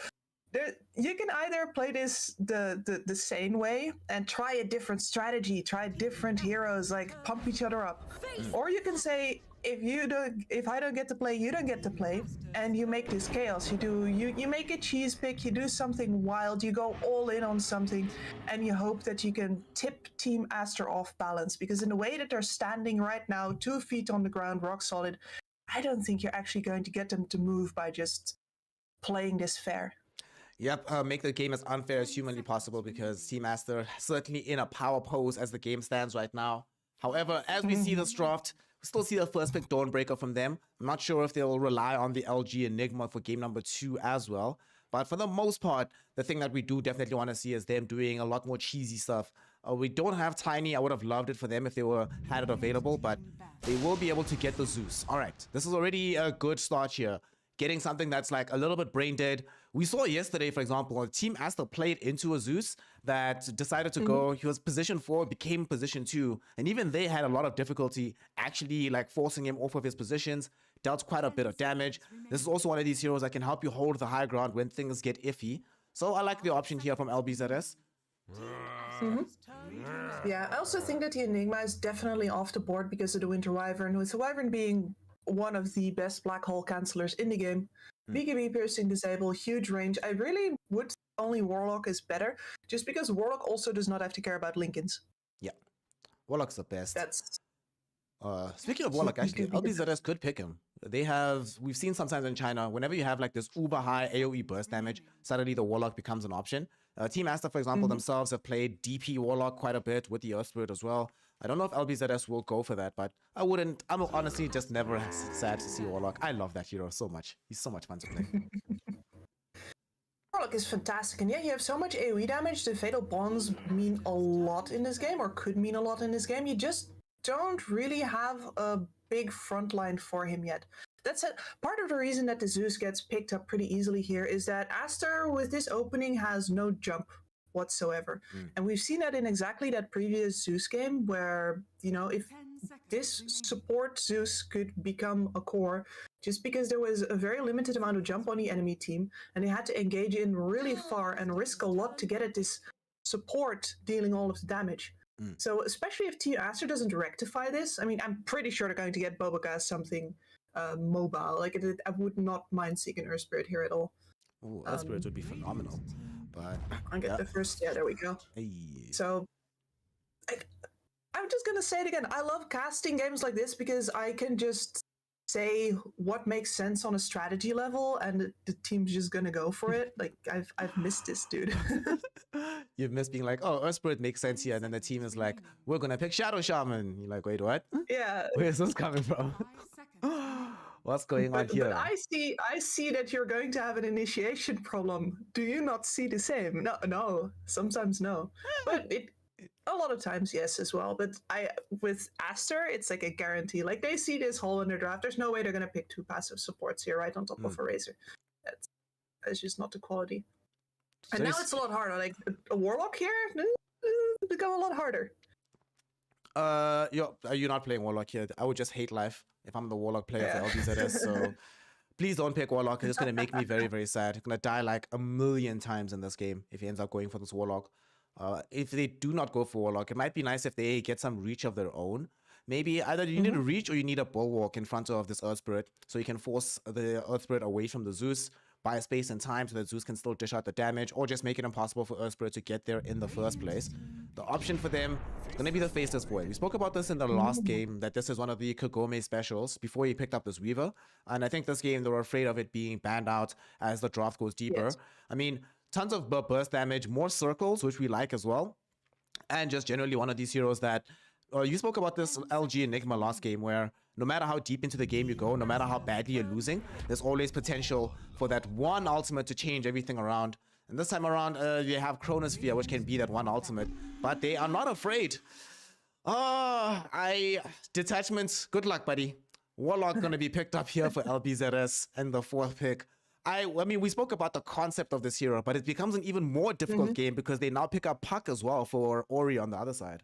you can either play this the sane way and try a different strategy, try different heroes, like pump each other up, or you can say, if I don't get to play, you don't get to play, and you make this chaos. You make a cheese pick, you do something wild, you go all in on something, and you hope that you can tip Team Aster off balance. Because in the way that they're standing right now, 2 feet on the ground, rock solid, I don't think you're actually going to get them to move by just playing this fair. Yep, make the game as unfair as humanly possible because Team Aster certainly in a power pose as the game stands right now. However, as we see this draft, we still see the first pick Dawnbreaker from them. I'm not sure if they'll rely on the LG Enigma for game number 2 as well. But for the most part, the thing that we do definitely want to see is them doing a lot more cheesy stuff. We don't have Tiny. I would have loved it for them if they had it available, but they will be able to get the Zeus. All right, this is already a good start here. Getting something that's like a little bit brain dead. We saw yesterday, for example, Team Aster played into a Zeus that decided to go. He was position 4, became position 2, and even they had a lot of difficulty actually like forcing him off of his positions. Dealt quite a bit of damage. This is also one of these heroes that can help you hold the high ground when things get iffy. So I like the option here from LBZS. Yeah, I also think that the Enigma is definitely off the board because of the Winter Wyvern, with the Wyvern being one of the best black hole cancelers in the game. BKB piercing disable, huge range. I really would say only Warlock is better, just because Warlock also does not have to care about Lincolns. Yeah, Warlock's the best. That's speaking of Warlock, actually, LBZS could pick him. We've seen sometimes in China, whenever you have like this uber high AoE burst damage, suddenly the Warlock becomes an option. Team Aster, for example, themselves have played DP Warlock quite a bit with the Earth Spirit as well. I don't know if LBZS will go for that, but I'm honestly just never sad to see Warlock. I love that hero so much. He's so much fun to play. Warlock is fantastic, and yeah, you have so much AoE damage. The Fatal Bonds mean a lot in this game, or could mean a lot in this game. You just don't really have a big front line for him yet. That's it. Part of the reason that the Zeus gets picked up pretty easily here is that Aster, with this opening, has no jump whatsoever. And we've seen that in exactly that previous Zeus game where, you know, if this support Zeus could become a core, just because there was a very limited amount of jump on the enemy team, and they had to engage in really far and risk a lot to get at this support dealing all of the damage. So especially if Team Aster doesn't rectify this, I mean, I'm pretty sure they're going to get Boboka as something mobile. Like, I would not mind seeing an Earth Spirit here at all. Ooh, Earth Spirit would be phenomenal. But I get the first. Yeah, there we go. Hey. So I'm just gonna say it again. I love casting games like this because I can just say what makes sense on a strategy level, and the team's just gonna go for it. Like I've missed this, dude. You've missed being like, oh, Earth Spirit makes sense here, and then the team is like, we're gonna pick Shadow Shaman. You're like, wait, what? Yeah. Where's this coming from? What's going on here? But I see that you're going to have an initiation problem. Do you not see the same? No. Sometimes no, but a lot of times yes as well. But with Aster, it's like a guarantee. Like, they see this hole in their draft. There's no way they're gonna pick 2 passive supports here right on top of a Razor. That's just not the quality. And now it's a lot harder. Like a Warlock here, it's become a lot harder. You're not playing Warlock here. I would just hate life if I'm the Warlock player for LBZS. So please don't pick Warlock. It's just gonna make me very, very sad. I'm gonna die like a million times in this game if he ends up going for this Warlock. If they do not go for Warlock, it might be nice if they get some reach of their own. Maybe either you need a reach or you need a Bulwark in front of this Earth Spirit, so you can force the Earth Spirit away from the Zeus, buy space and time so that Zeus can still dish out the damage, or just make it impossible for Earth Spirit to get there in the first place. The option for them is going to be the Faceless Void. We spoke about this in the last game, that this is one of the Kagome specials before he picked up this Weaver. And I think this game, they were afraid of it being banned out as the draft goes deeper. Yes. I mean, tons of burst damage, more circles, which we like as well. And just generally one of these heroes that, you spoke about this LG Enigma last game, where no matter how deep into the game you go, no matter how badly you're losing, there's always potential for that one ultimate to change everything around. And this time around, you have Chronosphere, which can be that one ultimate, but they are not afraid. Detachments, good luck, buddy. Warlock gonna be picked up here for LBZS and the 4th pick. I mean, we spoke about the concept of this hero, but it becomes an even more difficult game because they now pick up Puck as well for Ori on the other side.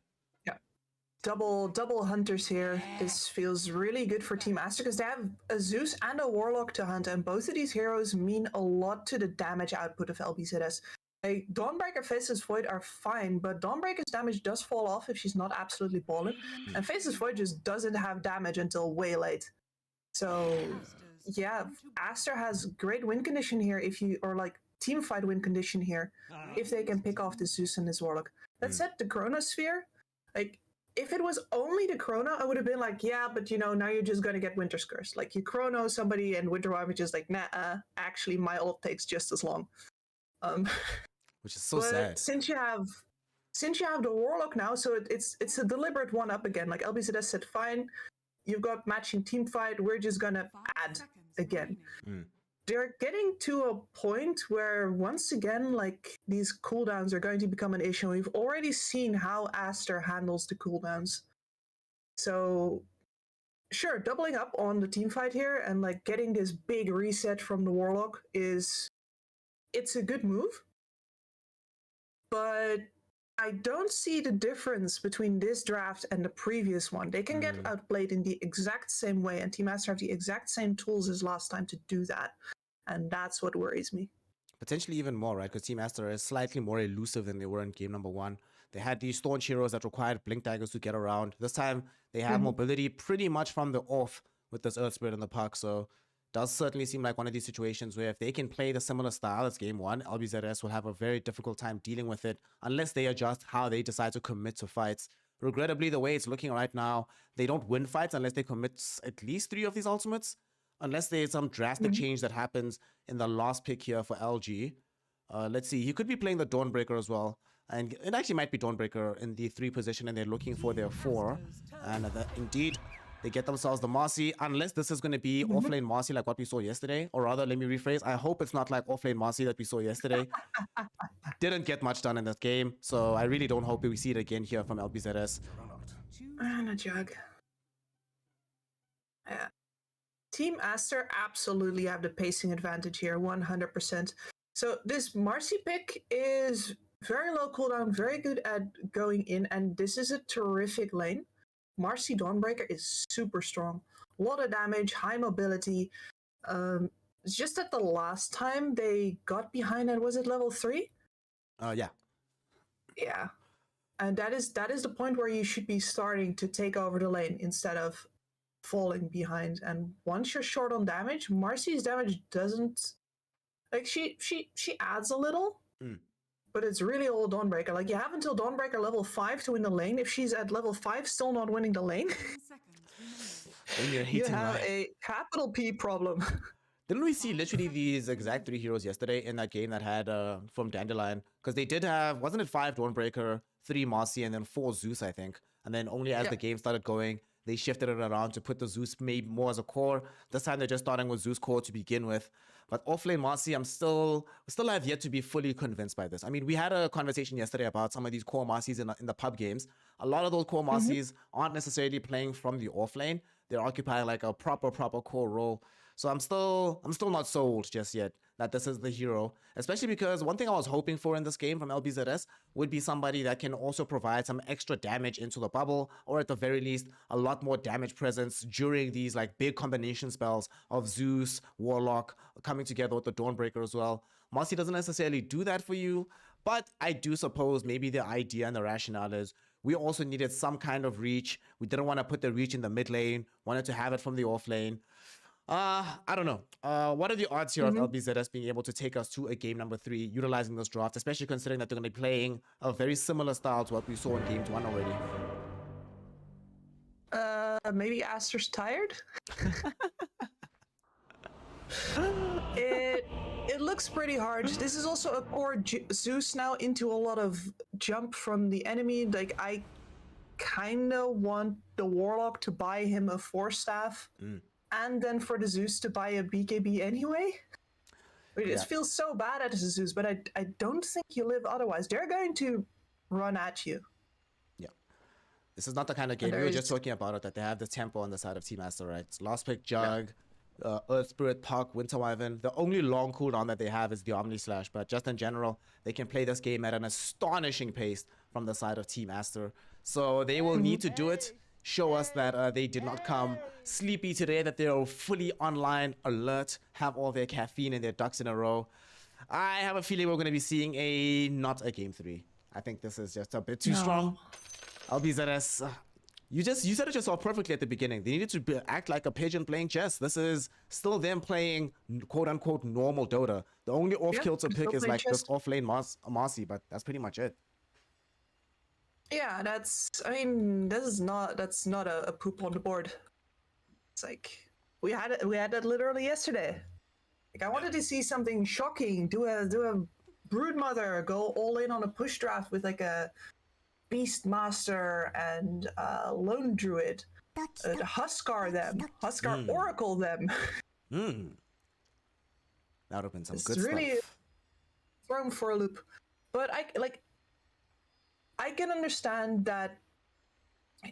Double hunters here. This feels really good for Team Aster because they have a Zeus and a Warlock to hunt, and both of these heroes mean a lot to the damage output of LBZS. Like, Dawnbreaker, Faceless Void are fine, but Dawnbreaker's damage does fall off if she's not absolutely balling, and Faceless Void just doesn't have damage until way late. So yeah, Aster has great win condition here team fight win condition here if they can pick off the Zeus and this Warlock. That said, the Chronosphere, like, if it was only the Chrono, I would have been like, yeah, but you know, now you're just gonna get Winter's Curse. Like, you Chrono somebody and Winter Wyvern is just like, nah, actually my ult takes just as long. Um, Which is so but sad. since you have the Warlock now, so it's a deliberate one up again. Like LBZS said, fine, you've got matching team fight. We're just gonna add again. They're getting to a point where once again, like these cooldowns are going to become an issue. We've already seen how Aster handles the cooldowns. So sure, doubling up on the team fight here and like getting this big reset from the Warlock it's a good move. But I don't see the difference between this draft and the previous one. They can get outplayed in the exact same way, and Team Aster have the exact same tools as last time to do that. And that's what worries me. Potentially even more, right? Because Team Aster is slightly more elusive than they were in game number 1. They had these staunch heroes that required blink daggers to get around. This time, they have mobility pretty much from the off with this Earth Spirit in the puck, so does certainly seem like one of these situations where if they can play the similar style as game 1, LBZS will have a very difficult time dealing with it unless they adjust how they decide to commit to fights. Regrettably, the way it's looking right now, they don't win fights unless they commit at least 3 of these ultimates, unless there's some drastic change that happens in the last pick here for LG. Let's see, he could be playing the Dawnbreaker as well, and it actually might be Dawnbreaker in the 3 position, and they're looking for their 4, and indeed, they get themselves the Marcy, unless this is going to be offlane Marcy like what we saw yesterday. Or rather, let me rephrase. I hope it's not like offlane Marcy that we saw yesterday. Didn't get much done in that game. So I really don't hope we see it again here from LBZS. And a jug. Yeah. Team Aster absolutely have the pacing advantage here, 100%. So this Marcy pick is very low cooldown, very good at going in, and this is a terrific lane. Marcy Dawnbreaker is super strong. A lot of damage, high mobility. It's just that the last time they got behind at, was it level 3? Yeah. Yeah. And that is the point where you should be starting to take over the lane instead of falling behind. And once you're short on damage, Marcy's damage doesn't... Like, she adds a little, but it's really all Dawnbreaker. Like, you have until Dawnbreaker level 5 to win the lane. If she's at level 5 still not winning the lane, you have a capital P problem. Didn't we see literally these exact 3 heroes yesterday in that game that had from Dandelion? Because they did have, wasn't it 5 Dawnbreaker, 3 Marcy, and then 4 Zeus, I think. And then only as the game started going, they shifted it around to put the Zeus maybe more as a core. This time they're just starting with Zeus core to begin with. But offlane Marcy, I'm still have yet to be fully convinced by this. I mean, we had a conversation yesterday about some of these core Marcys in the pub games. A lot of those core Marcys aren't necessarily playing from the offlane. They're occupying like a proper core role. So I'm still not sold just yet that this is the hero, especially because one thing I was hoping for in this game from LBZS would be somebody that can also provide some extra damage into the bubble, or at the very least, a lot more damage presence during these like big combination spells of Zeus, Warlock, coming together with the Dawnbreaker as well. Marcy doesn't necessarily do that for you, but I do suppose maybe the idea and the rationale is we also needed some kind of reach. We didn't want to put the reach in the mid lane, wanted to have it from the off lane. I don't know. What are the odds here of LBZS being able to take us to a game number 3 utilizing this draft, especially considering that they're going to be playing a very similar style to what we saw in game 1 already? Maybe Aster's tired? It looks pretty hard. This is also a core Zeus now into a lot of jump from the enemy. Like, I kind of want the Warlock to buy him a 4-staff. And then for the Zeus to buy a BKB anyway. It feels so bad at the Zeus, but I don't think you live otherwise. They're going to run at you. Yeah. This is not the kind of game, we were just talking about it, that they have the tempo on the side of Team Aster, right? Last pick, Jug, Earth Spirit, Puck, Winter Wyvern. The only long cooldown that they have is the Omni Slash, but just in general, they can play this game at an astonishing pace from the side of Team Aster. So they will need to do it. Show us that they did not come sleepy today, that they're fully online, alert, have all their caffeine and their ducks in a row. I have a feeling we're going to be seeing not a game 3. I think this is just a bit too strong. LBZS, you said it yourself perfectly at the beginning. They needed to act like a pigeon playing chess. This is still them playing quote-unquote normal Dota. The only off-kill to pick is like this off-lane Marcy, but that's pretty much it. Yeah, that's not a poop on the board. It's like we had that literally yesterday. Like, I wanted to see something shocking, do a Broodmother go all in on a push draft with like a Beastmaster and Lone Druid. Huskar them. Huskar Oracle them. That would have been some It's good really stuff. thrown for a loop. But I can understand that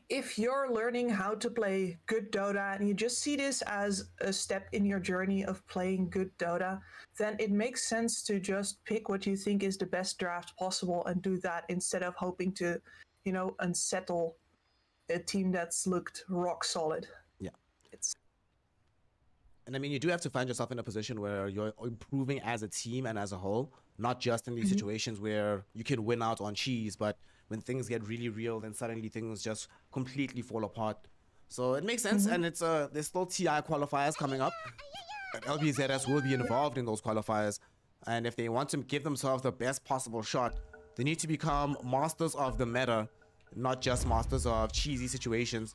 if you're learning how to play good Dota and you just see this as a step in your journey of playing good Dota, then it makes sense to just pick what you think is the best draft possible and do that instead of hoping to, you know, unsettle a team that's looked rock solid. Yeah. It's And I mean, you do have to find yourself in a position where you're improving as a team and as a whole, not just in these situations where you can win out on cheese, but when things get really real, then suddenly things just completely fall apart. So it makes sense, and it's there's still TI qualifiers coming up. And LBZS will be involved in those qualifiers, and if they want to give themselves the best possible shot, they need to become masters of the meta, not just masters of cheesy situations.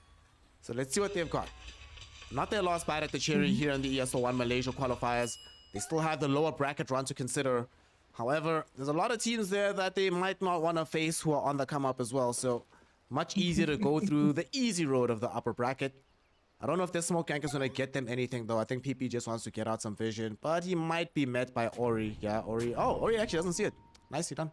So let's see what they've got. Not their last bite at the cherry here in the ESL 1 Malaysia qualifiers. They still have the lower bracket run to consider. However, there's a lot of teams there that they might not want to face who are on the come up as well. So much easier to go through the easy road of the upper bracket. I don't know if this smoke gank is going to get them anything, though. I think PP just wants to get out some vision, but he might be met by Ori. Yeah, Ori. Oh, Ori actually doesn't see it. Nicely done.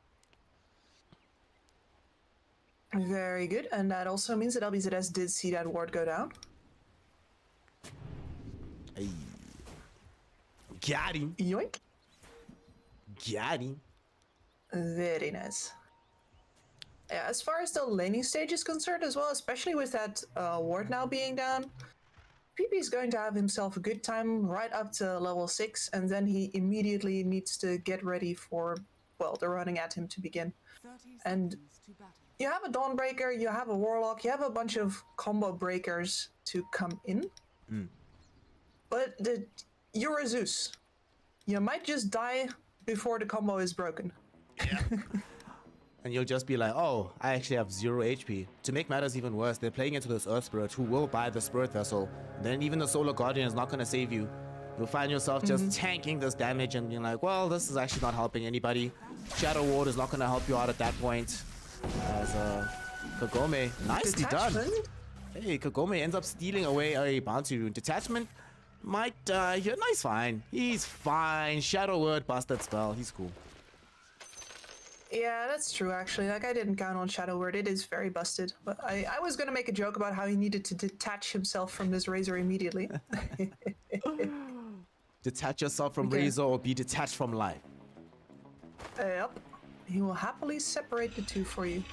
very good. And that also means that LBZS did see that ward go down. Hey. Got him. Yoink. Got him. Very nice. Yeah, as far as the laning stage is concerned as well, especially with that ward now being down, PP is going to have himself a good time right up to level 6, and then he immediately needs to get ready for, well, the running at him to begin. And you have a Dawnbreaker, you have a Warlock, you have a bunch of combo breakers to come in. But you're a Zeus. You might just die before the combo is broken. Yeah. And you'll just be like, oh, I actually have 0 HP. To make matters even worse, they're playing into this Earth Spirit who will buy the Spirit Vessel. Then even the Solar Guardian is not going to save you. You'll find yourself just tanking this damage and being like, well, this is actually not helping anybody. Shadow Ward is not going to help you out at that point. As Kagome, nicely done. Hey, Kagome ends up stealing away a bounty rune. Detachment might, yeah, nice, fine. He's fine. Shadow Word, busted spell. He's cool. Yeah, that's true, actually. Like, I didn't count on Shadow Word. It is very busted. But I was going to make a joke about how he needed to detach himself from this Razor immediately. Detach yourself from Razor or be detached from life. Yep. He will happily separate the two for you.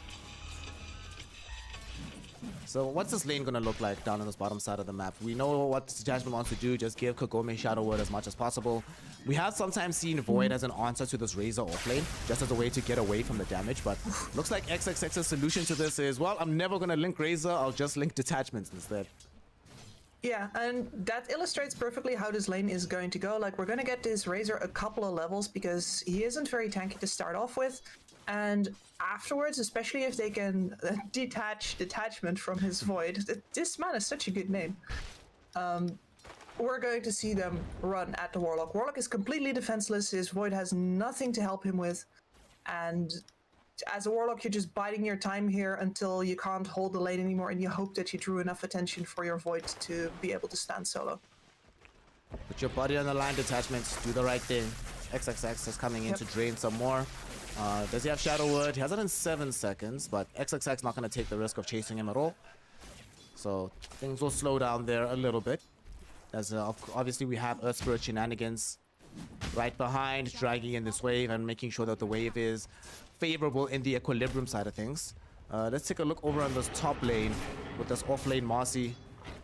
So what's this lane gonna look like down on this bottom side of the map? We know what this detachment wants to do, just give Kagome Shadow Word as much as possible. We have sometimes seen Void as an answer to this Razor off lane, just as a way to get away from the damage, but looks like XXX's solution to this is, well, I'm never gonna link Razor, I'll just link detachments instead. Yeah, and that illustrates perfectly how this lane is going to go. Like, we're going to get this Razor a couple of levels because he isn't very tanky to start off with. And afterwards, especially if they can detach detachment from his Void, this man is such a good name. We're going to see them run at the Warlock. Warlock is completely defenseless. His Void has nothing to help him with. And as a Warlock, you're just biding your time here until you can't hold the lane anymore, and you hope that you drew enough attention for your Void to be able to stand solo. Put your body on the line, detachments, do the right thing. XXX is coming in to drain some more. Does he have Shadow Word? He has it in 7 seconds, but XXX not going to take the risk of chasing him at all. So things will slow down there a little bit. As obviously we have Earth Spirit shenanigans right behind, dragging in this wave and making sure that the wave is favorable in the equilibrium side of things. Let's take a look over on this top lane with this off lane Marcy.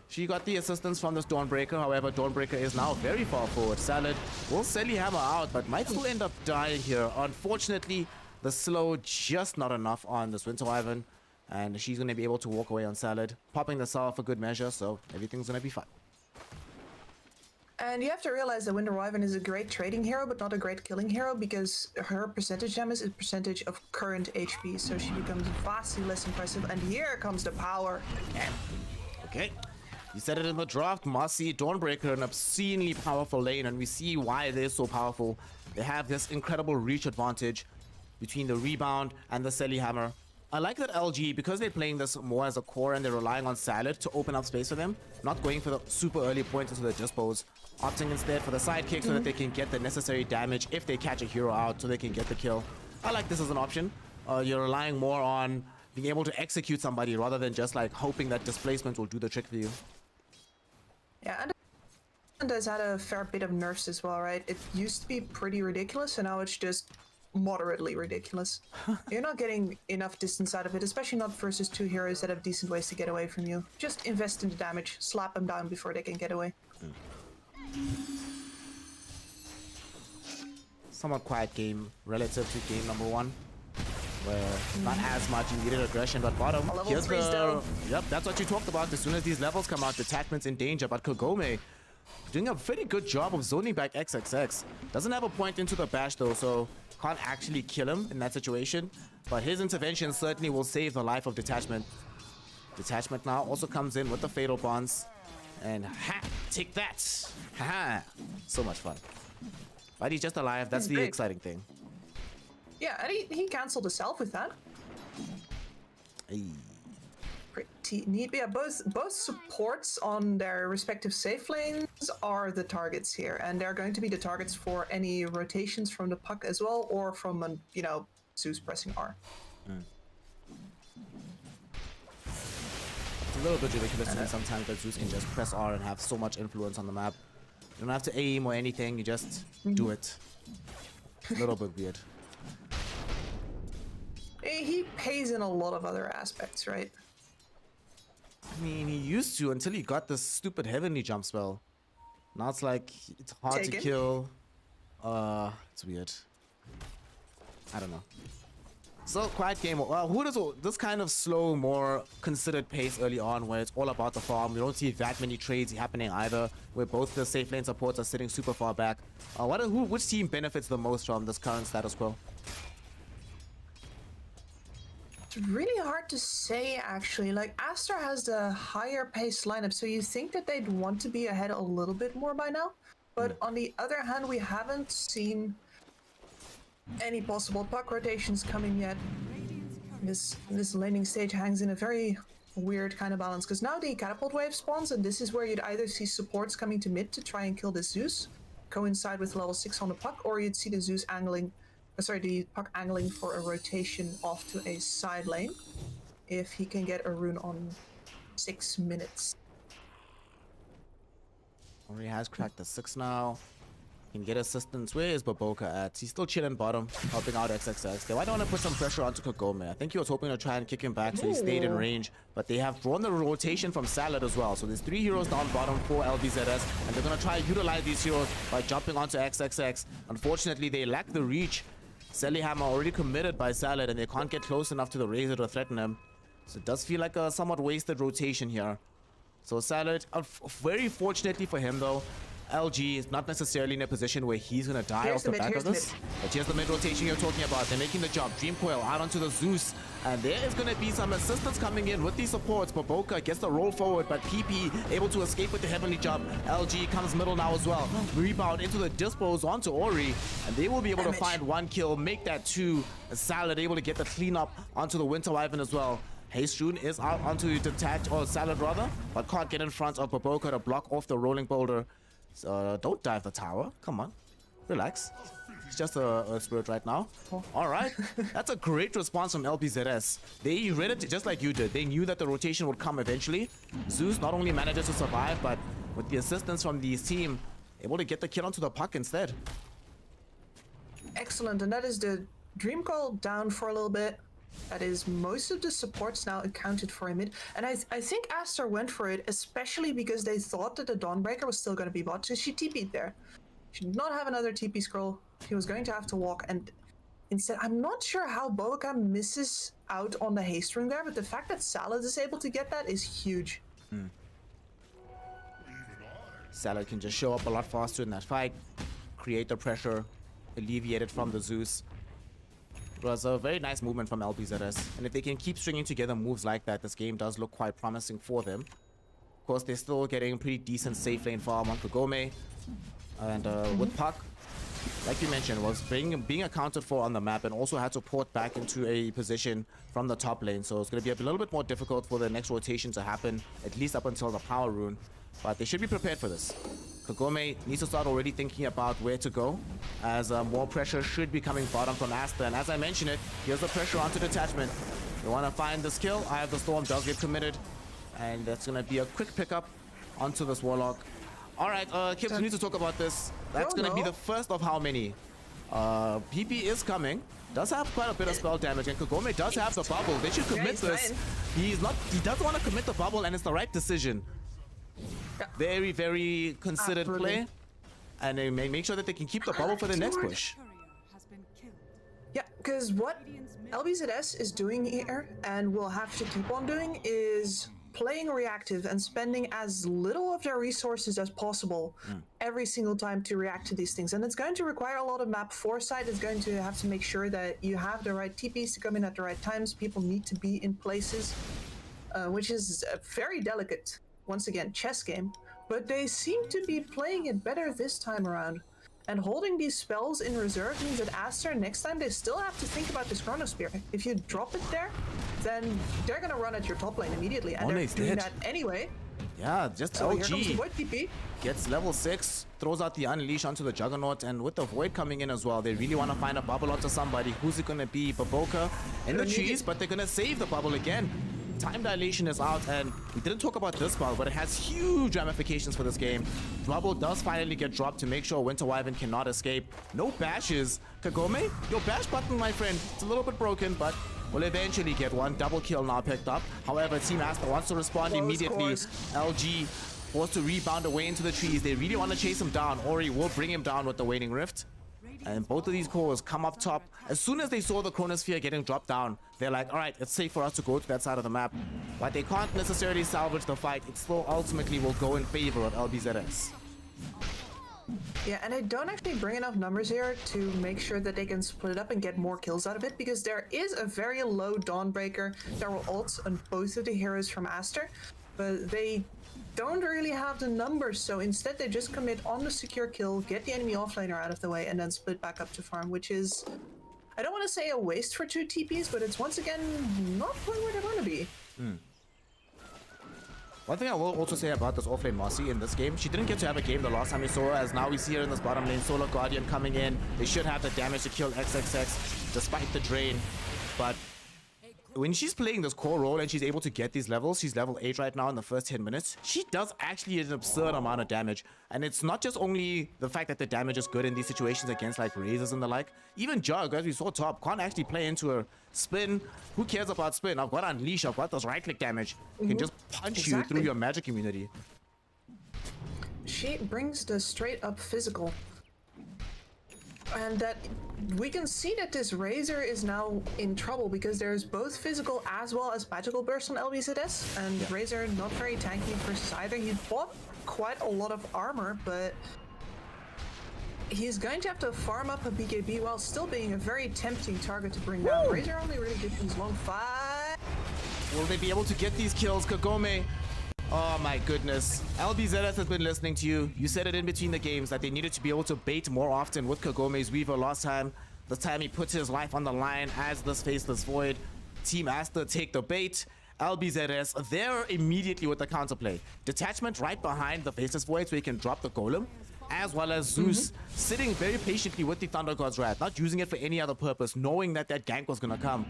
She got the assistance from this Dawnbreaker, however Dawnbreaker is now very far forward. Salad will Selly hammer out, but might still end up dying here. Unfortunately, the slow just not enough on this Winter Wyvern, and she's going to be able to walk away on Salad, popping the Salve for good measure, so everything's going to be fine. And you have to realize that Winter Wyvern is a great trading hero, but not a great killing hero, because her percentage damage is percentage of current HP, so she becomes vastly less impressive. And here comes the power. Okay, you said it in the draft. Marcy, Dawnbreaker, an obscenely powerful lane, and we see why it is so powerful. They have this incredible reach advantage between the rebound and the Selly Hammer. I like that LG, because they're playing this more as a core and they're relying on Salad to open up space for them, not going for the super early points into the dispos, opting instead for the side kick so that they can get the necessary damage if they catch a hero out so they can get the kill. I like this as an option. You're relying more on being able to execute somebody rather than just like hoping that displacement will do the trick for you. Yeah, and has had a fair bit of nerfs as well, right? It used to be pretty ridiculous, and now it's just moderately ridiculous. You're not getting enough distance out of it, especially not versus two heroes that have decent ways to get away from you. Just invest in the damage, slap them down before they can get away. Somewhat quiet game relative to game number 1, where not as much you needed aggression, but bottom. Here's the... Yep, that's what you talked about. As soon as these levels come out, detachment's in danger, but Kagome doing a pretty good job of zoning back XXX. Doesn't have a point into the bash though, so can't actually kill him in that situation. But his intervention certainly will save the life of Detachment. Detachment now also comes in with the Fatal Bonds. And ha! Take that! Haha! So much fun. But he's just alive, that's the exciting thing. Yeah, and he cancelled himself with that. Hey. Pretty neat. Yeah, both supports on their respective safe lanes are the targets here, and they're going to be the targets for any rotations from the puck as well, or from an, you know, Zeus pressing R. It's a little bit ridiculous to me sometimes that Zeus can just press R and have so much influence on the map. You don't have to aim or anything, you just do it. A little bit weird. He pays in a lot of other aspects, right? I mean, he used to until he got this stupid heavenly jump spell. Now it's like, it's hard to kill. It's weird. I don't know. So, quiet game. Who does this kind of slow, more considered pace early on where it's all about the farm? We don't see that many trades happening either, where both the safe lane supports are sitting super far back. Which team benefits the most from this current status quo? It's really hard to say, actually. Like, Aster has the higher pace lineup, so you think that they'd want to be ahead a little bit more by now. But on the other hand, we haven't seen any possible puck rotations coming yet. This laning stage hangs in a very weird kind of balance, because now the catapult wave spawns, and this is where you'd either see supports coming to mid to try and kill the Zeus, coincide with level 6 on the puck, or you'd see the Zeus angling, the puck angling for a rotation off to a side lane if he can get a rune on 6 minutes. Already has cracked the 6 now. Can get assistance. Where is Baboka at? He's still chilling bottom, helping out XXX. They might want to put some pressure onto Kagome. I think he was hoping to try and kick him back so he stayed in range. But they have drawn the rotation from Salad as well. So there's 3 heroes down bottom for LBZS. And they're going to try and utilize these heroes by jumping onto XXX. Unfortunately, they lack the reach. Selly Hammer already committed by Salad, and they can't get close enough to the Razor to threaten him. So it does feel like a somewhat wasted rotation here. So Salad, very fortunately for him though, LG is not necessarily in a position where he's going to die off the back of this. But here's the mid rotation you're talking about. They're making the jump. Dream Coil out onto the Zeus. And there is going to be some assistance coming in with these supports. Baboka gets the roll forward, but PP able to escape with the heavenly jump. LG comes middle now as well. Rebound into the dispos onto Ori. And they will be able to find 1 kill, make that 2. Salad able to get the cleanup onto the Winter Wyvern as well. Hastrune is out onto Detach, or Salad rather, but can't get in front of Baboka to block off the rolling boulder. So don't dive the tower. Come on. Relax. It's just a spirit right now. All right. That's a great response from LBZS. They read it just like you did. They knew that the rotation would come eventually. Zeus not only manages to survive, but with the assistance from the team, able to get the kill onto the puck instead. Excellent. And that is the Dream Call down for a little bit. That is most of the supports now accounted for in mid. And I think Aster went for it, especially because they thought that the Dawnbreaker was still going to be bot. So she TP'd there. She did not have another TP scroll. He was going to have to walk. And instead, I'm not sure how Boca misses out on the haste rune there, but the fact that Salad is able to get that is huge. Salad can just show up a lot faster in that fight, create the pressure, alleviate it from the Zeus. It was a very nice movement from LBZS, and if they can keep stringing together moves like that, this game does look quite promising for them. Of course, they're still getting pretty decent safe lane farm on Kagome, and with Puck, like you mentioned, was being accounted for on the map and also had to port back into a position from the top lane. So it's going to be a little bit more difficult for the next rotation to happen, at least up until the power rune. But they should be prepared for this. Kagome needs to start already thinking about where to go, as more pressure should be coming bottom from Aster. And as I mentioned it, here's the pressure onto detachment. They want to find this kill. Eye of the Storm does get committed, and that's going to be a quick pickup onto this Warlock. All right, Kips, we need to talk about this. That's going to be the first of how many? PP is coming. Does have quite a bit of spell damage, and Kagome does have the bubble. They should commit this. He doesn't want to commit the bubble, and it's the right decision. Yeah. Very, very considered play, and they make sure that they can keep the bubble for the next push. Yeah, because what LBZS is doing here, and will have to keep on doing, is playing reactive and spending as little of their resources as possible every single time to react to these things. And it's going to require a lot of map foresight. It's going to have to make sure that you have the right TPs to come in at the right times. People need to be in places, which is very delicate. Once again, chess game, but they seem to be playing it better this time around. And holding these spells in reserve means that Aster, next time, they still have to think about this Chronosphere. If you drop it there, then they're gonna run at your top lane immediately, and they're doing that anyway. Yeah, just so LG here comes the Void TP. Gets level 6, throws out the Unleash onto the Juggernaut, and with the Void coming in as well, they really want to find a bubble onto somebody. Who's it gonna be? Baboka in the trees, but they're gonna save the bubble again. Time dilation is out, and we didn't talk about this part, but it has huge ramifications for this game. Bubble does finally get dropped to make sure Winter Wyvern cannot escape. No bashes. Kagome, your bash button, my friend, it's a little bit broken, but we'll eventually get one. Double kill now picked up. However, Team Aster wants to respond immediately. LG forced to rebound away into the trees. They really want to chase him down. Ori will bring him down with the Waning Rift. And both of these cores come up top. As soon as they saw the Chronosphere getting dropped down, they're like, all right, it's safe for us to go to that side of the map. But they can't necessarily salvage the fight. It still ultimately will go in favor of LBZS. Yeah, and they don't actually bring enough numbers here to make sure that they can split it up and get more kills out of it, because there is a very low Dawnbreaker. There were ults on both of the heroes from Aster, but they don't really have the numbers, so instead they just commit on the secure kill, get the enemy offlaner out of the way, and then split back up to farm, which is, I don't want to say a waste for 2 TPs, but it's once again not quite where they want to be. One thing I will also say about this offlane Mossy in this game, she didn't get to have a game the last time we saw her, as now we see her in this bottom lane. Solar Guardian coming in. They should have the damage to kill XXX despite the drain, but when she's playing this core role and she's able to get these levels, she's level 8 right now in the first 10 minutes, she does actually an absurd amount of damage. And it's not just only the fact that the damage is good in these situations against like Razors and the like. Even Jug, as we saw top, can't actually play into her spin. Who cares about spin? I've got Unleash, I've got those right-click damage. Can just punch you through your magic immunity. She brings the straight-up physical. And that we can see that this Razor is now in trouble, because there's both physical as well as magical burst on LBZS, and Razor not very tanky versus either. He bought quite a lot of armor, but he's going to have to farm up a BKB while still being a very tempting target to bring down. Razor only really good these long fight. Will they be able to get these kills? Kagome. Oh my goodness. LBZS has been listening to you. You said it in between the games that they needed to be able to bait more often with Kagome's Weaver last time. This time he puts his life on the line as this Faceless Void. Team Aster take the bait. LBZS there immediately with the counterplay. Detachment right behind the Faceless Void so he can drop the Golem, as well as Zeus sitting very patiently with the Thunder God's Wrath, not using it for any other purpose, knowing that that gank was going to come.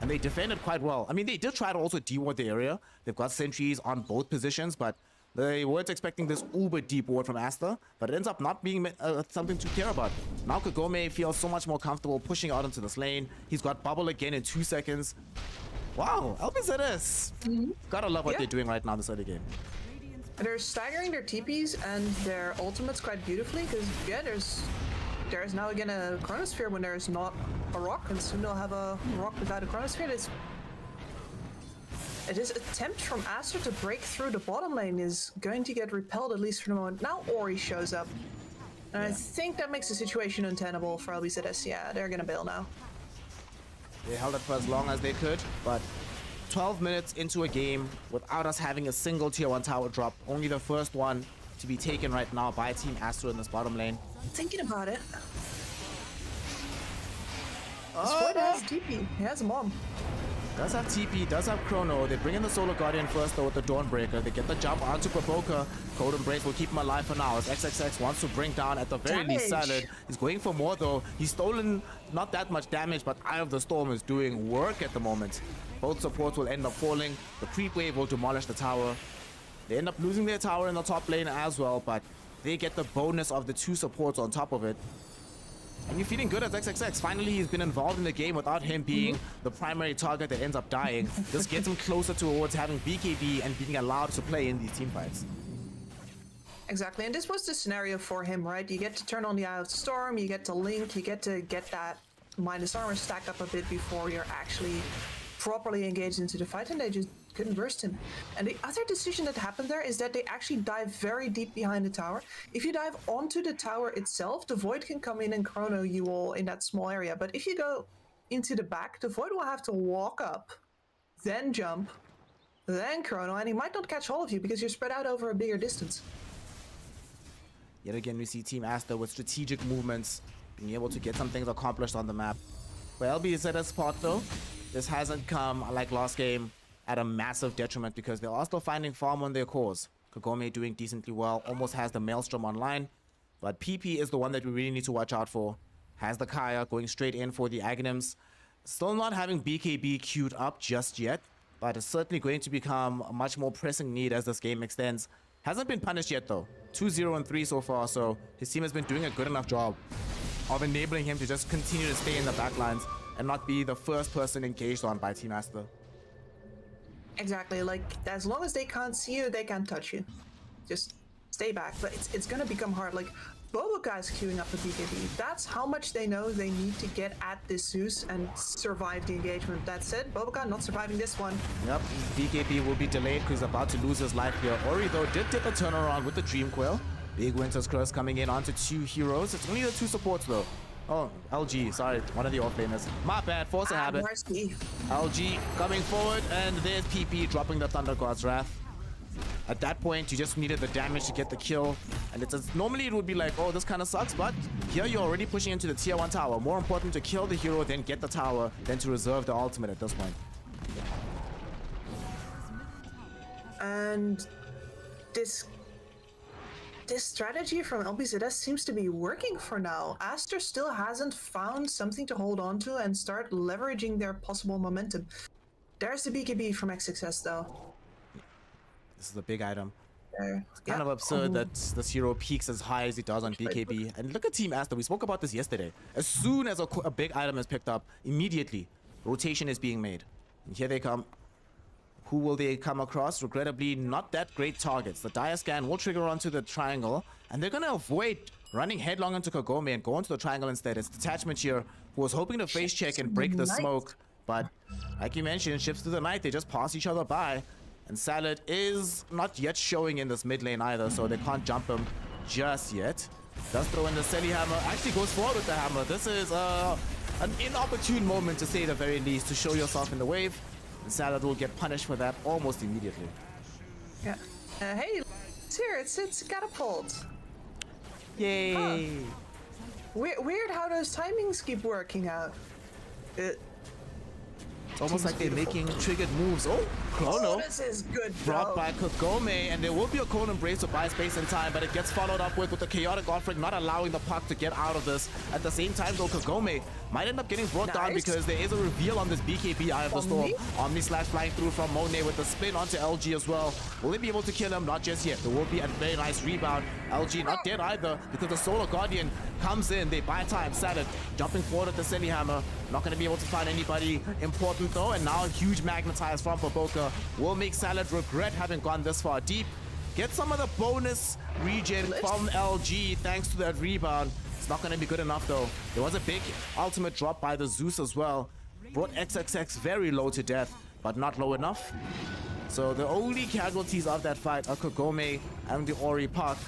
And they defended quite well. I mean, they did try to also de-ward the area. They've got sentries on both positions, but they weren't expecting this uber deep ward from Aster, but it ends up not being something to care about. Now Kagome feels so much more comfortable pushing out into this lane. He's got bubble again in 2 seconds. Wow, LBZS. Gotta love what they're doing right now in this early game. They're staggering their TPs and their ultimates quite beautifully, because yeah, there's now again a Chronosphere when there's not a rock, and soon they'll have a rock without a Chronosphere. This attempt from Aster to break through the bottom lane is going to get repelled, at least for the moment. Now Ori shows up, and I think that makes the situation untenable for LBZS. Yeah, they're gonna bail now. They held it for as long as they could, but 12 minutes into a game without us having a single tier 1 tower drop. Only the first one to be taken right now by Team Aster in this bottom lane. Thinking about it, Void has TP. He has a mom. Does have TP, does have Chrono. They bring in the Solar Guardian first though with the Dawnbreaker. They get the jump onto Baboka. Code Embrace will keep him alive for now as XXX wants to bring down at the very least Salad. He's going for more though. He's stolen not that much damage, but Eye of the Storm is doing work at the moment. Both supports will end up falling. The creep wave will demolish the tower. They end up losing their tower in the top lane as well, but they get the bonus of the 2 supports on top of it. And you're feeling good as XXX. Finally, he's been involved in the game without him being the primary target that ends up dying. This gets him closer towards having BKB and being allowed to play in these team fights. Exactly, and this was the scenario for him, right? You get to turn on the Eye of the Storm, you get to link, you get to get that minus armor stack up a bit before you're actually properly engaged into the fight, and they just couldn't burst him. And the other decision that happened there is that they actually dive very deep behind the tower. If you dive onto the tower itself, the Void can come in and chrono you all in that small area. But if you go into the back, the Void will have to walk up, then jump, then chrono, and he might not catch all of you because you're spread out over a bigger distance. Yet again, we see Team Aster with strategic movements, being able to get some things accomplished on the map. For LBZS part though, this hasn't come like last game at a massive detriment because they are still finding farm on their cores. Kagome doing decently well, almost has the Maelstrom online, but PP is the one that we really need to watch out for. Has the Kaya going straight in for the Aghanims. Still not having BKB queued up just yet, but it's certainly going to become a much more pressing need as this game extends. Hasn't been punished yet though. 2-0 and 3 so far, so his team has been doing a good enough job of enabling him to just continue to stay in the backlines and not be the first person engaged on by Team Aster. Exactly, like as long as they can't see you, they can't touch you. Just stay back, but it's gonna become hard. Like Boboka is queuing up the BKB. That's how much they know they need to get at this Zeus and survive the engagement. That said, Boboka not surviving this one. Yep, BKB will be delayed because he's about to lose his life here. Ori though did get the turnaround with the Dream Coil. Big Winter's Curse coming in onto 2 heroes. It's only the 2 supports though. Oh, LG, sorry, one of the offlaners. My bad, force a habit. Mercy. LG coming forward, and there's PP dropping the Thunder God's Wrath. At that point, you just needed the damage to get the kill. And normally it would be like, oh, this kind of sucks, but here you're already pushing into the tier 1 tower. More important to kill the hero, then get the tower, than to reserve the ultimate at this point. And this strategy from LBZS seems to be working for now. Aster still hasn't found something to hold on to and start leveraging their possible momentum. There's the BKB from XXS though. This is a big item. There. It's kind of absurd that this hero peaks as high as he does on BKB. And look at Team Aster, we spoke about this yesterday. As soon as a big item is picked up, immediately rotation is being made. And here they come. Who will they come across? Regrettably, not that great targets. The Dire Scan will trigger onto the triangle, and they're going to avoid running headlong into Kagome and go into the triangle instead. It's Detachment here, who was hoping to face check and break the smoke, but like you mentioned, ships through the night, they just pass each other by. And Salad is not yet showing in this mid lane either, so they can't jump him just yet. Does throw in the Selly Hammer, actually goes forward with the hammer. This is an inopportune moment to say the very least, to show yourself in the wave. Salad will get punished for that almost immediately. Yeah. Hey, it's here. It's catapult. Yay! Huh. Weird how those timings keep working out. It's almost like they're making triggered moves. Oh, Chrono. Oh, this is good, brought by Kagome, and there will be a Cone Embrace to buy space and time, but it gets followed up with the Chaotic Offering, not allowing the puck to get out of this. At the same time, though, Kagome might end up getting brought down because there is a reveal on this BKB Eye of the Storm. Omni Slash flying through from Monet with the spin onto LG as well. Will they be able to kill him? Not just yet. There will be a very nice rebound. LG not dead either because the Solar Guardian comes in. They buy time. Salad jumping forward with the Selly Hammer. Not going to be able to find anybody important though, and now a huge Magnetize from Baboka will make Salad regret having gone this far deep. Get some of the bonus regen from LG thanks to that rebound. It's not going to be good enough though. There was a big ultimate drop by the Zeus as well. Brought XXX very low to death, but not low enough. So the only casualties of that fight are Kagome and the Ori puck.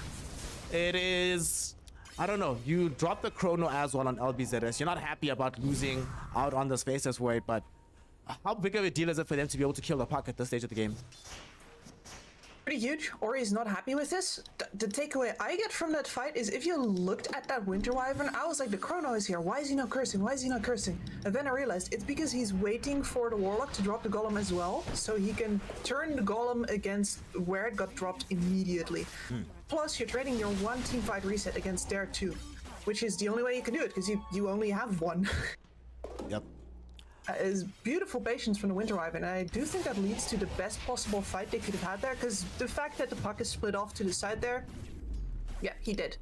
It is... I don't know, you drop the Chrono as well on LBZS. You're not happy about losing out on this Faceless Void, but how big of a deal is it for them to be able to kill the puck at this stage of the game? Pretty huge. Ori's not happy with this. The takeaway I get from that fight is if you looked at that Winter Wyvern, I was like, the Chrono is here. Why is he not cursing? Why is he not cursing? And then I realized it's because he's waiting for the Warlock to drop the Golem as well, so he can turn the Golem against where it got dropped immediately. Plus, you're trading your one teamfight reset against their two, which is the only way you can do it, because you only have one. Yep. Is beautiful patience from the Winter Wyvern, and I do think that leads to the best possible fight they could have had there, because the fact that the puck is split off to the side there, yeah, he did.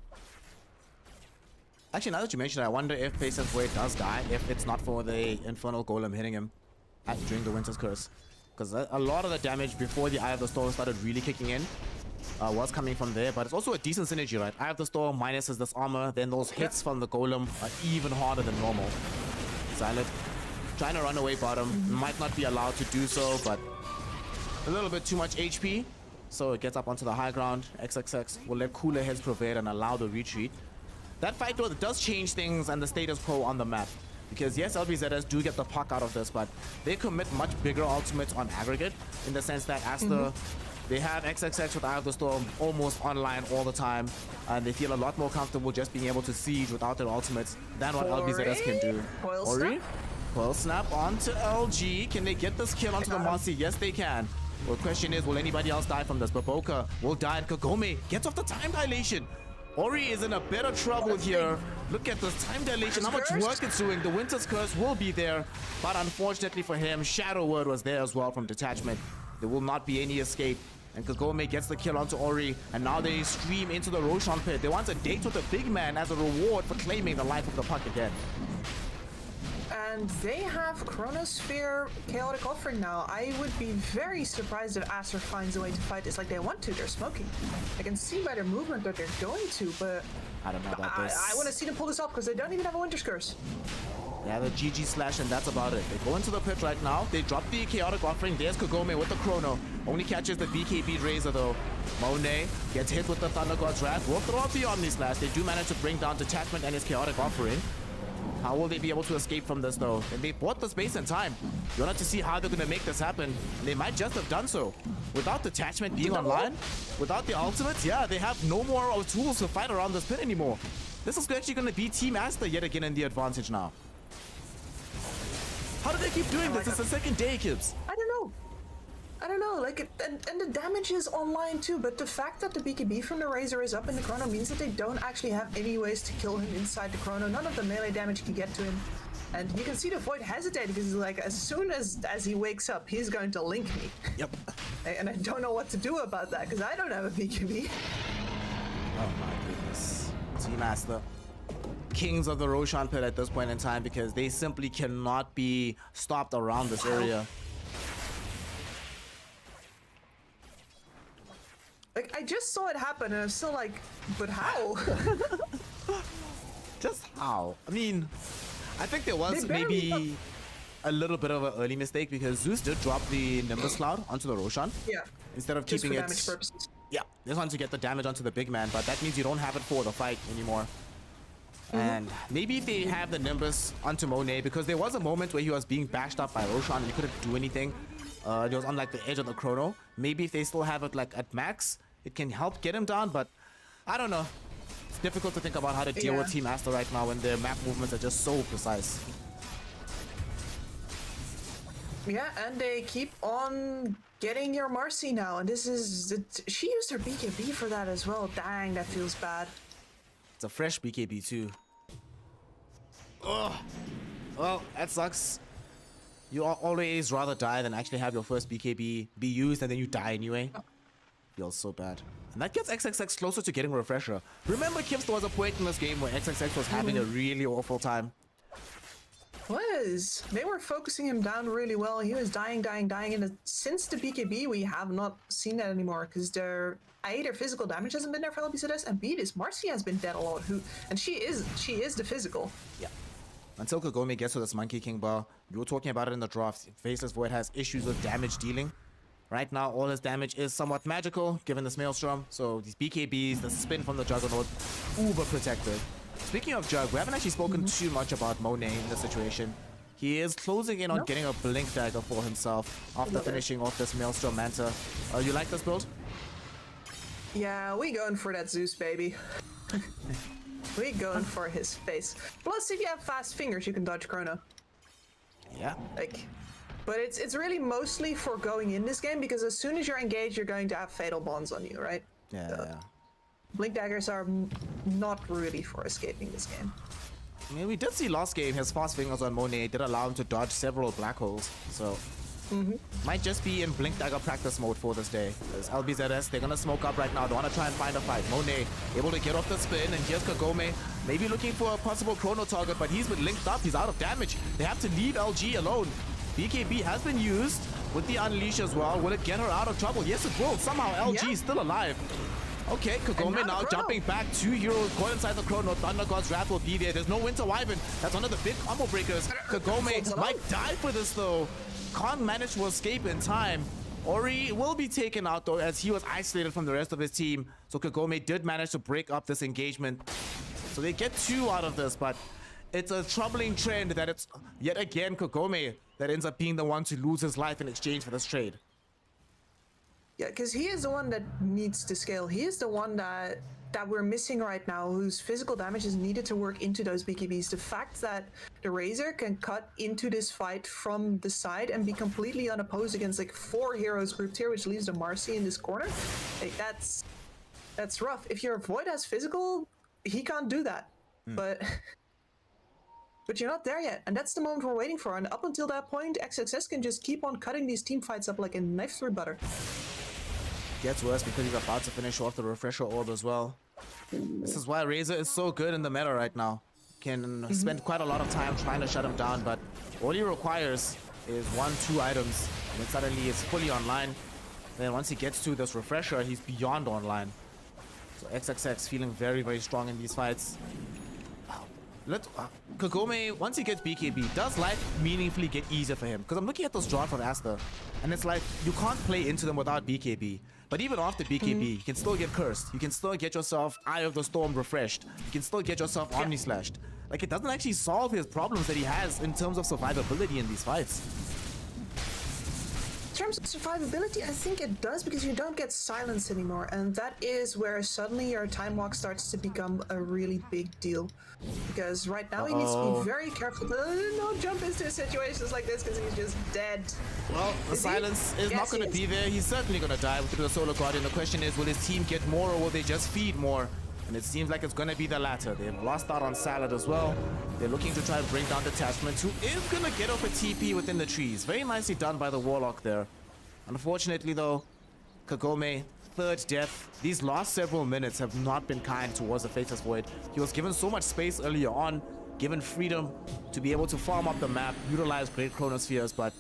Actually, now that you mention it, I wonder if Faceless Void does die if it's not for the Infernal Golem hitting him during the Winter's Curse. Because a lot of the damage before the Eye of the Storm started really kicking in was coming from there, but it's also a decent synergy, right? Eye of the Storm minuses this armor, then those hits from the Golem are even harder than normal. Silent. Trying to run away bottom, might not be allowed to do so, but a little bit too much HP, so it gets up onto the high ground. XXX will let cooler heads prevail and allow the retreat. That fight though does change things and the status quo on the map, because yes, LBZS do get the puck out of this, but they commit much bigger ultimates on aggregate, in the sense that Aster, they have XXX with Eye of the Storm almost online all the time, and they feel a lot more comfortable just being able to siege without their ultimates than what LBZS can do. Ori? Coil snap onto LG. Can they get this kill onto the Marcy? Yes, they can. Well, the question is, will anybody else die from this? Baboka will die, and Kagome gets off the time dilation. Ori is in a bit of trouble here. Look at this time dilation, how much work it's doing. The Winter's Curse will be there, but unfortunately for him, Shadow Word was there as well from Detachment. There will not be any escape. And Kagome gets the kill onto Ori, and now they stream into the Roshan pit. They want a date with the big man as a reward for claiming the life of the puck again. And they have Chronosphere Chaotic Offering now. I would be very surprised if Aster finds a way to fight this like they want to. They're smoking. I can see by their movement that they're going to, but I don't know about this. I want to see them pull this off because they don't even have a Winter's Curse. They have a GG slash and that's about it. They go into the pit right now. They drop the Chaotic Offering. There's Kagome with the Chrono. Only catches the BKB Razor though. Monet gets hit with the Thunder God's Wrath. Will throw out the Omni Slash. They do manage to bring down Detachment and his Chaotic Offering. How will they be able to escape from this though? And they bought the space and time. You want to see how they're going to make this happen. They might just have done so. Without Detachment being online, without the ultimates, yeah, they have no more tools to fight around this pit anymore. This is actually going to be Team Aster yet again in the advantage now. How do they keep doing this? It's the second day, Kibbs. I don't know. Like, and the damage is online too, but the fact that the BKB from the Razor is up in the Chrono means that they don't actually have any ways to kill him inside the Chrono. None of the melee damage can get to him. And you can see the Void hesitate because he's like, as soon as he wakes up, he's going to link me. Yep. And I don't know what to do about that because I don't have a BKB. Oh my goodness. Team Aster. Kings of the Roshan pit at this point in time because they simply cannot be stopped around this area. Like, I just saw it happen and I'm still like, but how? Just how? I mean, I think there was maybe a little bit of an early mistake because Zeus did drop the Nimbus Cloud onto the Roshan. Yeah. Instead of keeping it. Damage purposes. Yeah, they just wanted to get the damage onto the big man, but that means you don't have it for the fight anymore. And maybe if they have the Nimbus onto Monet, because there was a moment where he was being bashed up by Roshan and he couldn't do anything. It was on like the edge of the Chrono. Maybe if they still have it like at max, it can help get him down, but I don't know. It's difficult to think about how to deal with Team Aster right now when their map movements are just so precise. Yeah, and they keep on getting your Marcy now, and this is... she used her BKB for that as well. Dang, that feels bad. It's a fresh BKB too. Ugh. Well, that sucks. You always rather die than actually have your first BKB be used and then you die anyway. Feels so bad. And that gets XXX closer to getting a refresher. Remember, Kips, there was a point in this game where XXX was having a really awful time. They were focusing him down really well. He was dying, and since the BKB, we have not seen that anymore because their physical damage hasn't been there for LBZS, and B, this Marcy has been dead a lot. And she is the physical. Yeah. Until Kagome gets to this Monkey King bar, you were talking about it in the draft. Faceless Void has issues with damage dealing. Right now, all his damage is somewhat magical, given this Maelstrom. So these BKBs, the spin from the Juggernaut, uber protected. Speaking of Jug, we haven't actually spoken too much about Monet in this situation. He is closing in on getting a Blink Dagger for himself after finishing off this Maelstrom Manta. You like this build? Yeah, we going for that Zeus, baby. We going for his face. Plus, if you have fast fingers, you can dodge Chrono. Yeah. But it's really mostly for going in this game, because as soon as you're engaged, you're going to have fatal bonds on you, right? Yeah. Blink daggers are not really for escaping this game. I mean, we did see last game, his fast fingers on Monet did allow him to dodge several black holes, so might just be in Blink Dagger practice mode for this day. As LBZS, they're gonna smoke up right now. They wanna try and find a fight. Monet able to get off the spin, and here's Kagome, maybe looking for a possible chrono target, but he's been linked up. He's out of damage. They have to leave LG alone. BKB has been used with the Unleash as well. Will it get her out of trouble? Yes, it will. Somehow LG is still alive. Okay, Kagome now jumping back. 2 heroes caught inside the chrono. Thunder God's Wrath will be there. There's no Winter Wyvern. That's one of the big combo breakers. Kagome might die for this though. Can't manage to escape in time. Ori will be taken out though, as he was isolated from the rest of his team. So Kagome did manage to break up this engagement. So they get 2 out of this, but it's a troubling trend that it's yet again Kagome that ends up being the one to lose his life in exchange for this trade. Yeah, because he is the one that needs to scale. He is the one that we're missing right now, whose physical damage is needed to work into those BKBs. The fact that the Razor can cut into this fight from the side and be completely unopposed against like 4 heroes grouped here, which leaves the Marcy in this corner, like that's rough. If your Void has physical, he can't do that. But you're not there yet, and that's the moment we're waiting for. And up until that point, XXS can just keep on cutting these team fights up like a knife through butter. Gets worse because he's about to finish off the refresher orb as well. This is why Razor is so good in the meta right now. Can spend quite a lot of time trying to shut him down, but all he requires is 1-2 items, and then suddenly he's fully online. Then once he gets to this refresher, he's beyond online. So XXX feeling very, very strong in these fights. Kagome, once he gets BKB, does life meaningfully get easier for him? Because I'm looking at those draws from Aster, and it's like, you can't play into them without BKB. But even after BKB, you can still get cursed. You can still get yourself Eye of the Storm refreshed. You can still get yourself Omni Slashed. Like, it doesn't actually solve his problems that he has in terms of survivability in these fights. In terms of survivability, I think it does, because you don't get silence anymore, and that is where suddenly your time walk starts to become a really big deal. Because right now he needs to be very careful to not jump into situations like this, because he's just dead. Well, the silence is not going to be there. He's certainly going to die with the Solar Guardian. The question is, will his team get more, or will they just feed more? And it seems like it's going to be the latter. They've lost out on Salad as well. They're looking to try and bring down Detachment, who is going to get off a TP within the trees. Very nicely done by the Warlock there. Unfortunately, though, Kagome, 3rd death. These last several minutes have not been kind towards the Faceless Void. He was given so much space earlier on, given freedom to be able to farm up the map, utilize great Chronospheres, but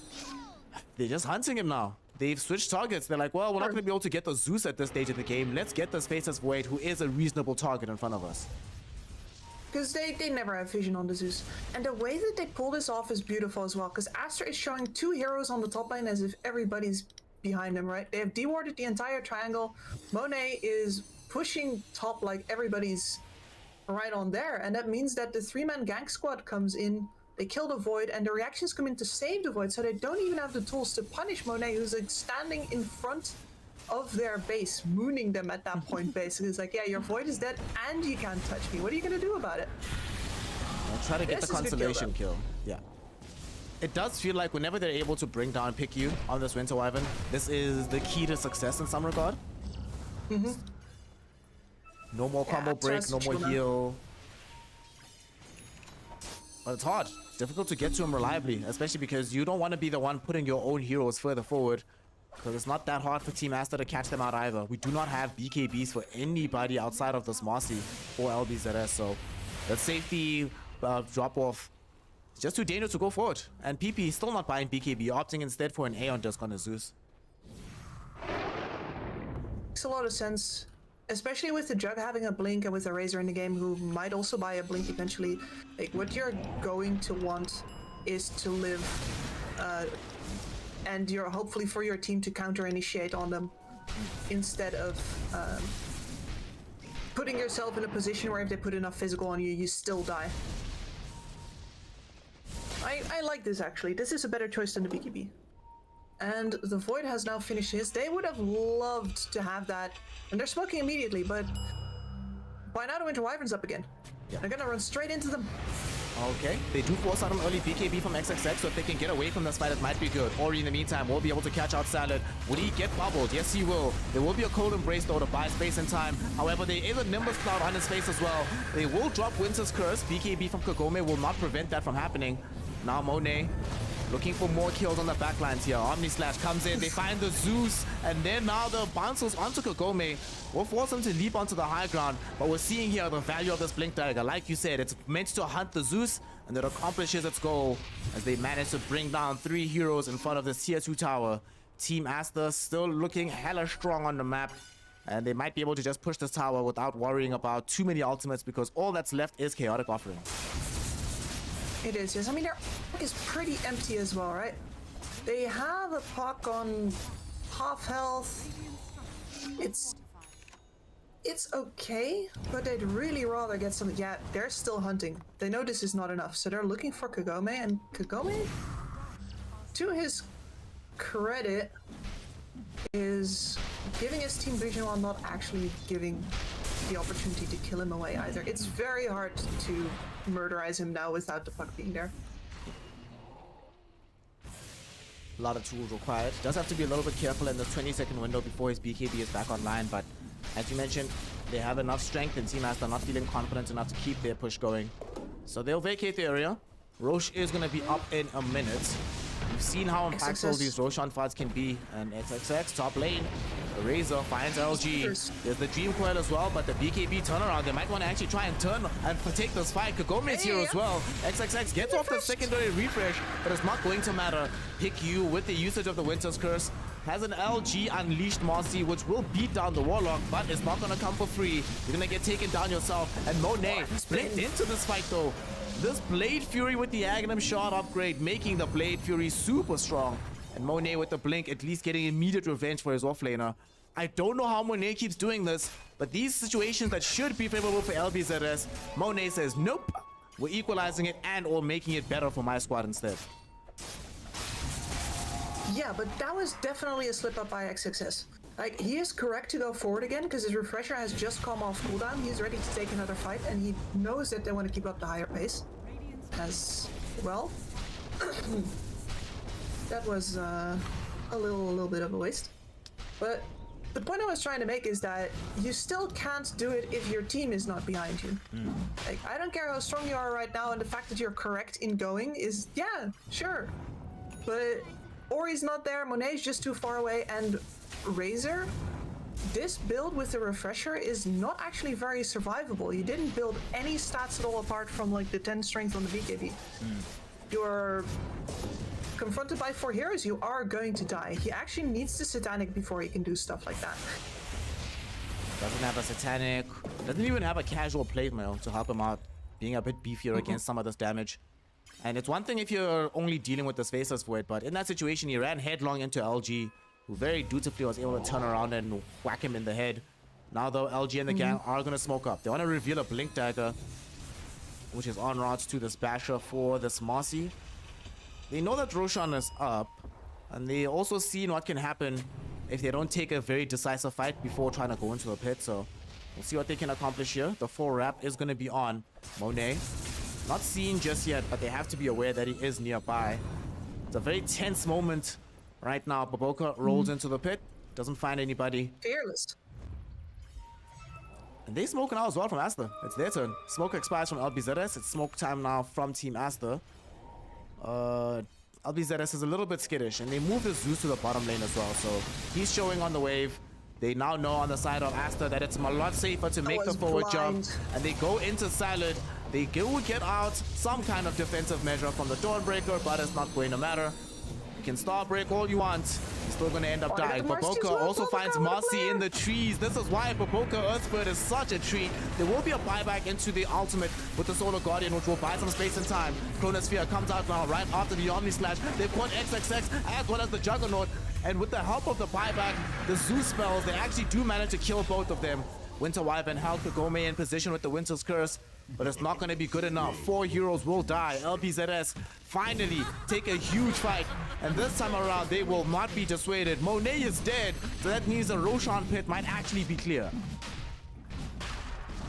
they're just hunting him now. They've switched targets. They're like, well, we're not going to be able to get the Zeus at this stage of the game. Let's get this Faceless Void, who is a reasonable target in front of us. Because they never have vision on the Zeus. And the way that they pull this off is beautiful as well, because Aster is showing 2 heroes on the top lane as if everybody's behind him, right? They have dewarded the entire triangle. Monet is pushing top like everybody's right on there, and that means that the 3-man gank squad comes in, they kill the Void, and the reactions come in to save the Void, so they don't even have the tools to punish Monet, who's like standing in front of their base, mooning them at that point. Basically, it's like, yeah, your Void is dead and you can't touch me. What are you gonna do about it? I'll try to get the consolation kill. Yeah. It does feel like whenever they're able to bring down Pick You on this Winter Wyvern, this is the key to success in some regard. No more combo break, no more heal. But it's hard. It's difficult to get to him reliably, especially because you don't want to be the one putting your own heroes further forward, because it's not that hard for Team Aster to catch them out either. We do not have BKBs for anybody outside of this Marcy or LBZS, so that safety drop-off, it's just too dangerous to go forward. And PP still not buying BKB, opting instead for an Aeon Disc on a Zeus. Makes a lot of sense, especially with the Jug having a blink and with a Razor in the game who might also buy a blink eventually. Like, what you're going to want is to live, and you're hopefully for your team to counter-initiate on them instead of putting yourself in a position where if they put enough physical on you, you still die. I like this actually. This is a better choice than the BKB. And the Void has now finished his. They would have loved to have that. And they're smoking immediately, but why now the Winter Wyvern's up again? Yeah. They're gonna run straight into them. Okay, they do force out an early BKB from XXX, so if they can get away from this fight, it might be good. Ori, in the meantime, will be able to catch out Salad. Will he get bubbled? Yes, he will. There will be a cold embrace, though, to buy space and time. However, there is a Nimbus Cloud on his face as well. They will drop Winter's Curse. BKB from Kagome will not prevent that from happening. Now Monet looking for more kills on the backlines here. Omni Slash comes in, they find the Zeus, and then now the bounces onto Kagome will force him to leap onto the high ground. But we're seeing here the value of this Blink Dagger. Like you said, it's meant to hunt the Zeus, and it accomplishes its goal as they manage to bring down 3 heroes in front of this tier 2 tower. Team Aster still looking hella strong on the map, and they might be able to just push this tower without worrying about too many ultimates, because all that's left is Chaotic Offering. It is, yes. I mean, their Puck is pretty empty as well, right? They have a Puck on half health. It's okay, but they'd really rather get some. Yeah, they're still hunting. They know this is not enough, so they're looking for Kagome, and Kagome, to his credit, is giving his team vision while not actually giving the opportunity to kill him away either. It's very hard to murderize him now without the Puck being there. A lot of tools required. Does have to be a little bit careful in the 20-second window before his BKB is back online, but as you mentioned, they have enough strength and Team Aster not feeling confident enough to keep their push going. So they'll vacate the area. Roche is going to be up in a minute. We've seen how impactful these Roshan fights can be, and XXX top lane. The Razor finds LG. There's the Dream Coil as well, but the BKB turnaround, they might want to actually try and turn and take this fight. Kagome's here as well. XXX gets off the secondary refresh, but it's not going to matter. Pick you with the usage of the Winter's Curse. Has an LG Unleashed Marcy, which will beat down the Warlock, but it's not going to come for free. You're going to get taken down yourself. And Monet blinked into this fight though. This Blade Fury with the Aghanim Shard upgrade, making the Blade Fury super strong. And Monet with the blink, at least getting immediate revenge for his offlaner. I don't know how Monet keeps doing this, but these situations that should be favorable for LBZS, Monet says, nope, we're equalizing it and or making it better for my squad instead. Yeah, but that was definitely a slip up by XXS. Like, he is correct to go forward again because his refresher has just come off cooldown. He's ready to take another fight, and he knows that they want to keep up the higher pace as well. That was a little bit of a waste. But the point I was trying to make is that you still can't do it if your team is not behind you. Like, I don't care how strong you are right now, and the fact that you're correct in going is, yeah, sure. But Ori's not there, Monet's just too far away, and Razor, this build with the refresher is not actually very survivable. You didn't build any stats at all apart from like the 10 strength on the BKB. You're confronted by 4 heroes, you are going to die. He actually needs the Satanic before he can do stuff like that. Doesn't have a Satanic, doesn't even have a casual plate mail to help him out, being a bit beefier against some of this damage. And it's one thing if you're only dealing with the Faceless Void, but in that situation he ran headlong into LG, who very dutifully was able to turn around and whack him in the head. Now though, LG and the gang are going to smoke up. They want to reveal a Blink Dagger, which is en route to this Basher for this Marcy. They know that Roshan is up, and they also seen what can happen if they don't take a very decisive fight before trying to go into a pit. So we'll see what they can accomplish here. The full wrap is going to be on Monet. Not seen just yet, but they have to be aware that he is nearby. It's a very tense moment right now. Baboka rolls into the pit, doesn't find anybody. Fearless. And they smoke now as well from Aster. It's their turn. Smoke expires from LBZS. It's smoke time now from Team Aster. LBZS is a little bit skittish, and they move the Zeus to the bottom lane as well. So he's showing on the wave. They now know on the side of Aster that it's a lot safer to make the forward jump. And they go into Salad. They will get out some kind of defensive measure from the Dawnbreaker, but it's not going to matter. You can star break all you want. He's still going to end up dying. Baboka also finds Marcy in the trees. This is why Baboka Earthbird is such a treat. There will be a buyback into the ultimate with the Solar Guardian, which will buy some space and time. Chronosphere comes out now right after the Omni Slash. They've caught XXX as well as the Juggernaut. And with the help of the buyback, the Zeus spells, they actually do manage to kill both of them. Winter Wyvern held Kagome in position with the Winter's Curse. but it's not going to be good enough. 4 heroes will die. LBZS finally take a huge fight, and this time around they will not be dissuaded. Monet is dead, so that means the Roshan pit might actually be clear.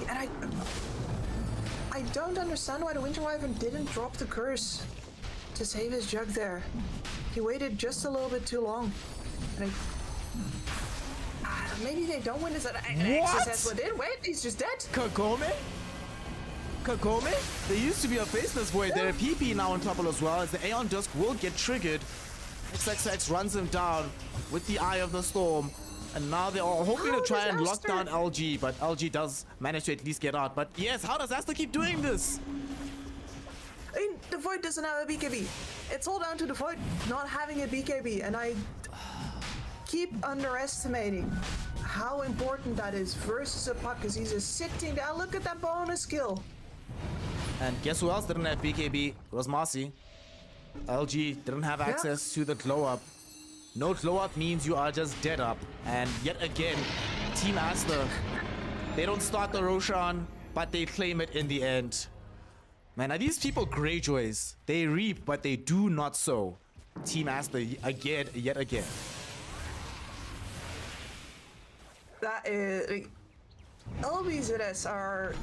And I don't understand why the Winter Wyvern didn't drop the curse to save his jug there. He waited just a little bit too long. And maybe they don't win this at XSS, but then wait, he's just dead. Kagome? There used to be a faceless void there. PP now on top as well, as the Aeon Dusk will get triggered. XXX runs him down with the Eye of the Storm. And now they're all hoping to try and lock down LG, but LG does manage to at least get out. But yes, how does Aster keep doing this? I mean, the Void doesn't have a BKB. It's all down to the Void not having a BKB, and I keep underestimating how important that is versus a puck, because he's just sitting down. Look at that bonus skill. And guess who else didn't have BKB? It was Marcy. LG didn't have access to the glow up. No glow up means you are just dead up. And yet again, Team Aster, they don't start the Roshan, but they claim it in the end. Man, are these people Greyjoys? They reap, but they do not sow. Team Aster again, yet again. That is... LBZS are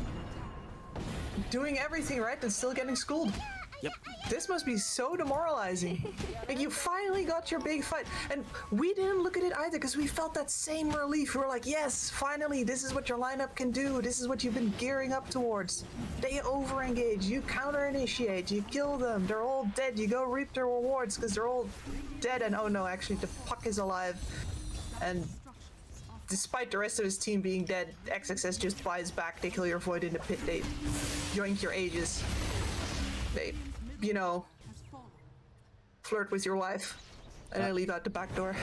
doing everything right and still getting schooled. Yep. This must be so demoralizing. Like, you finally got your big fight, and we didn't look at it either because we felt that same relief. We were like, yes, finally, this is what your lineup can do. This is what you've been gearing up towards. They over-engage, you counter-initiate, you kill them, they're all dead, you go reap their rewards because they're all dead, and oh no, actually the puck is alive. And despite the rest of his team being dead, XXS just buys back, they kill your Void in the pit, they yoink your Aegis. They, you know, flirt with your wife, and then leave out the back door.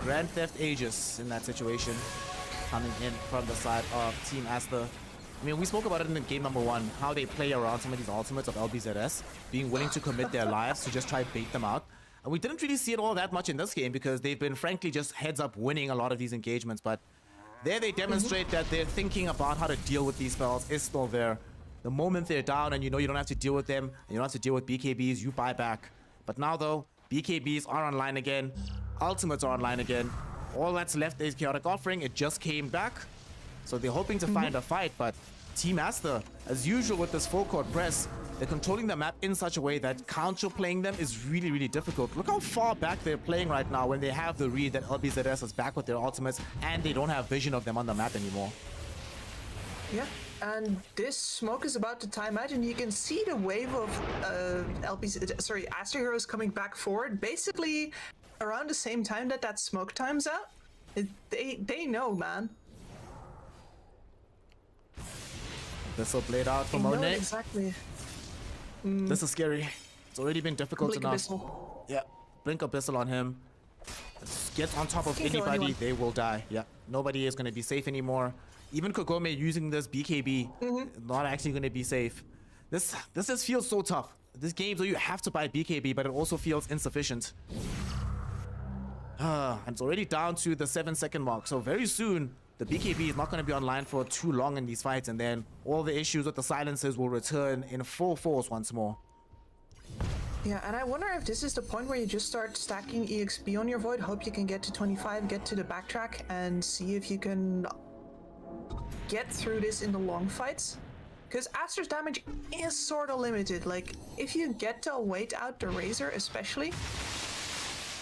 Grand Theft Aegis in that situation, coming in from the side of Team Aster. I mean, we spoke about it in game number 1, how they play around some of these ultimates of LBZS, being willing to commit their lives to just try to bait them out. And we didn't really see it all that much in this game because they've been, frankly, just heads up winning a lot of these engagements. But there they demonstrate that their thinking about how to deal with these spells is still there. The moment they're down and you know you don't have to deal with them, and you don't have to deal with BKBs, you buy back. But now though, BKBs are online again, ultimates are online again. All that's left is Chaotic Offering. It just came back. So they're hoping to find a fight, but Team Aster, as usual with this full court press, they're controlling the map in such a way that counter-playing them is really, really difficult. Look how far back they're playing right now when they have the read that LBZS is back with their ultimates and they don't have vision of them on the map anymore. Yeah, and this smoke is about to time out, and you can see the wave of Aster heroes coming back forward, basically around the same time that that smoke times out. They know, man. This will play it out for Monet. Exactly. This is scary. It's already been difficult Blink enough. Abyssal. Yeah, Blink Abyssal on him. Gets on top of anybody, they will die. Yeah, nobody is going to be safe anymore. Even Kagome using this BKB, not actually going to be safe. This just feels so tough. This game, though, you have to buy BKB, but it also feels insufficient. And it's already down to the 7-second mark, so very soon the BKB is not going to be online for too long in these fights, and then all the issues with the silences will return in full force once more. Yeah, and I wonder if this is the point where you just start stacking EXP on your Void, hope you can get to 25, get to the backtrack, and see if you can get through this in the long fights. Because Aster's damage is sort of limited. Like, if you get to wait out the Razor especially,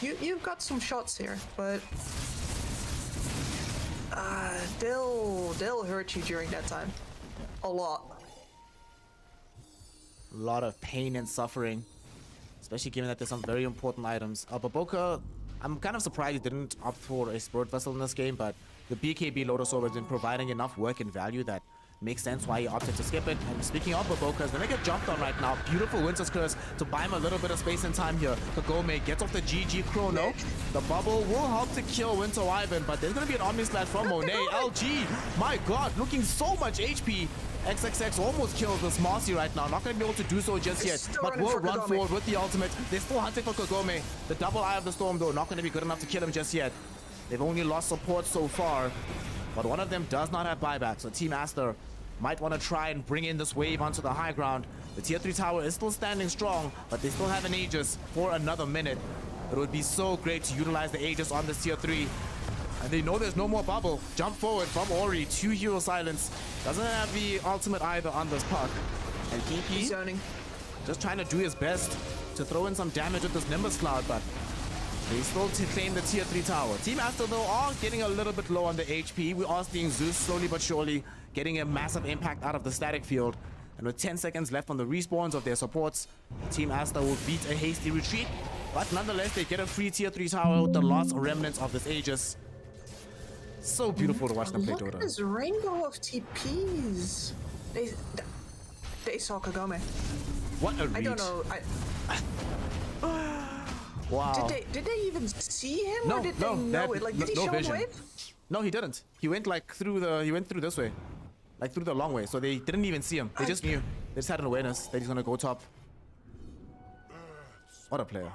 you've got some shots here, but they'll hurt you during that time. A lot. A lot of pain and suffering, especially given that there's some very important items. Baboka, I'm kind of surprised he didn't opt for a Spirit Vessel in this game, but the BKB Lotus Orb has been providing enough work and value that makes sense why he opted to skip it. And speaking of Baboka, he's gonna get jumped on right now. Beautiful Winter's Curse to buy him a little bit of space and time here. Kagome gets off the GG Chrono. The bubble will help to kill Winter Wyvern, but there's gonna be an Omni Slash from Monet. LG, my god, looking so much HP. XXX almost kills this Marcy right now. Not going to be able to do so just yet, but will run forward with the ultimate. They're still hunting for Kagome. The double Eye of the Storm, though, not going to be good enough to kill him just yet. They've only lost support so far, but one of them does not have buyback. So Team Aster might want to try and bring in this wave onto the high ground. The tier 3 tower is still standing strong, but they still have an Aegis for another minute. It would be so great to utilize the Aegis on this tier 3. And they know there's no more bubble. Jump forward from Ori to Hero Silence. Doesn't have the ultimate either on this puck. And KP Zoning. just trying to do his best to throw in some damage with this Nimbus Cloud, but they still claim the tier 3 tower. Team Aster, though, are getting a little bit low on the HP. We are seeing Zeus slowly but surely getting a massive impact out of the static field. And with 10 seconds left on the respawns of their supports, Team Aster will beat a hasty retreat. But nonetheless, they get a free tier 3 tower with the last remnants of this Aegis. So beautiful to watch them play Look at Dota. this rainbow of TPs. They saw Kagome. What a reach. I don't know. Wow. Did they even see him, No, or did no, they know it? Like, did he no show vision. a wave? No, he didn't. He went like through the. He went through this way, like through the long way. So they didn't even see him. They just knew. They just had an awareness that he's gonna go top. What a player!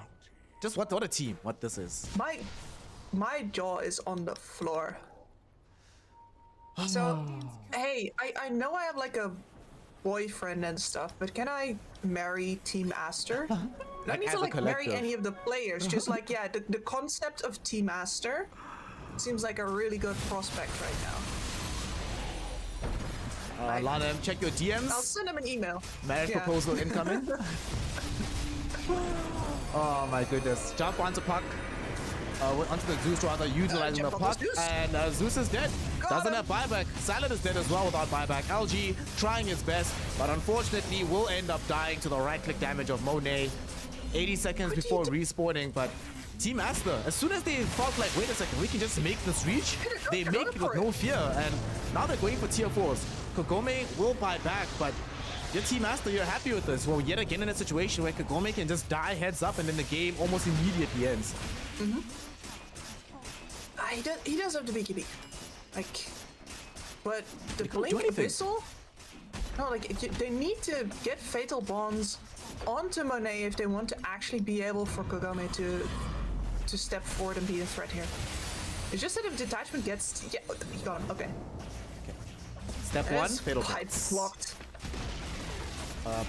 Just what a team! What this is. My jaw is on the floor. So, hey, I know I have like a boyfriend and stuff, but can I marry Team Aster? I don't need as to a like marry collective. any of the players. Just like, yeah, the concept of Team Aster seems like a really good prospect right now. Lana, check your DMs. I'll send him an email. Marriage Yeah. proposal incoming. Oh my goodness. Jump onto puck. Onto the Zeus rather, utilizing the jump on puck. the Zeus. And Zeus is dead. Got Doesn't him. have buyback. Silent is dead as well without buyback. LG trying his best, but unfortunately will end up dying to the right-click damage of Monet. 80 seconds before respawning, but Team Aster, as soon as they felt like, wait a second, we can just make this reach, they make it with no fear, and now they're going for tier 4s. Kagome will buy back, but your Team Aster, you're happy with this. Well, yet again in a situation where Kagome can just die heads up and then the game almost immediately ends. He does have the BKB. Like, but the can't do Blink anything. Abyssal? No, like, they need to get Fatal Bonds onto Monet if they want to actually be able for Kagome to step forward and be a threat here. It's just that if detachment gets... Yeah, he got him. Okay. Step 1, fatal Pipe bonds. blocked.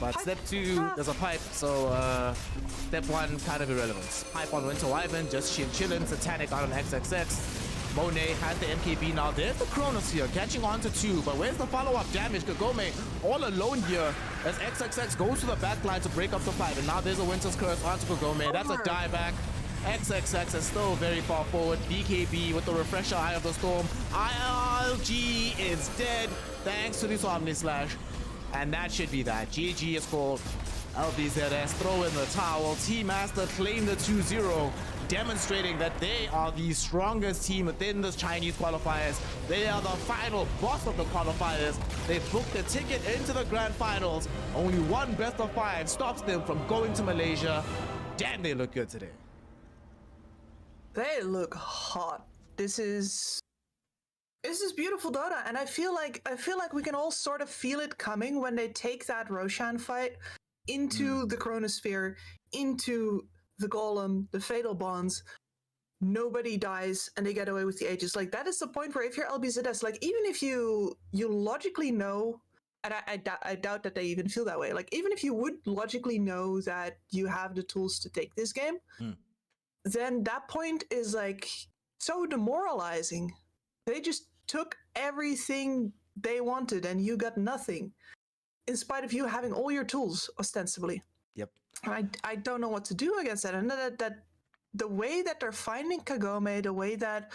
But step 2, there's a pipe, so step 1, kind of irrelevant. Pipe on Winter Wyvern, just chillin', Satanic out on XXX. Monet has the MKB now. There's the Kronos here, catching on to 2, but where's the follow-up damage? Kagome all alone here as XXX goes to the back line to break up the fight, and now there's a Winter's Curse onto Kagome. That's a dieback. XXX is still very far forward. BKB with the Refresher Eye of the Storm. ILG is dead thanks to this Omni Slash. And that should be that. GG is called. LBZS throw in the towel. Team Aster claim the 2-0, demonstrating that they are the strongest team within the Chinese qualifiers. They are the final boss of the qualifiers. They booked the ticket into the grand finals. Only one best of 5 stops them from going to Malaysia. Damn, they look good today. They look hot. This is beautiful Dota, and I feel like we can all sort of feel it coming when they take that Roshan fight into the Chronosphere, into the Golem, the Fatal Bonds. Nobody dies, and they get away with the Aegis. Like, that is the point where if you're LBZS, like, even if you logically know, and I doubt that they even feel that way. Like, even if you would logically know that you have the tools to take this game, then that point is like so demoralizing. They just took everything they wanted and you got nothing, in spite of you having all your tools, ostensibly. Yep. I don't know what to do against that. And that the way that they're finding Kagome, the way that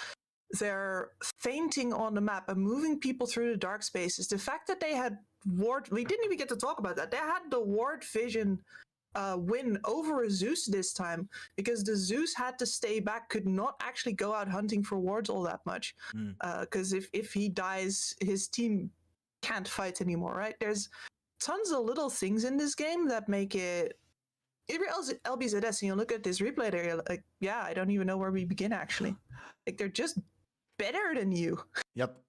they're feinting on the map and moving people through the dark spaces, the fact that they had ward, we didn't even get to talk about that. They had the ward vision win over a Zeus this time, because the Zeus had to stay back, could not actually go out hunting for wards all that much, because if he dies, his team can't fight anymore, right? There's tons of little things in this game that make it... If you're LBZS and you look at this replay there, you're like, yeah, I don't even know where we begin, actually. Like, they're just better than you. Yep.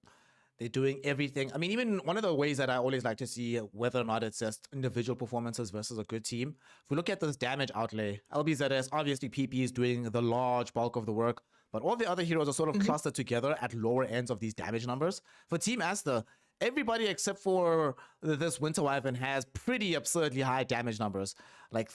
They're doing everything. I mean, even one of the ways that I always like to see whether or not it's just individual performances versus a good team. If we look at this damage outlay, LBZS, obviously PP is doing the large bulk of the work, but all the other heroes are sort of clustered together at lower ends of these damage numbers. For Team Aster, everybody except for this Winter Wyvern has pretty absurdly high damage numbers, like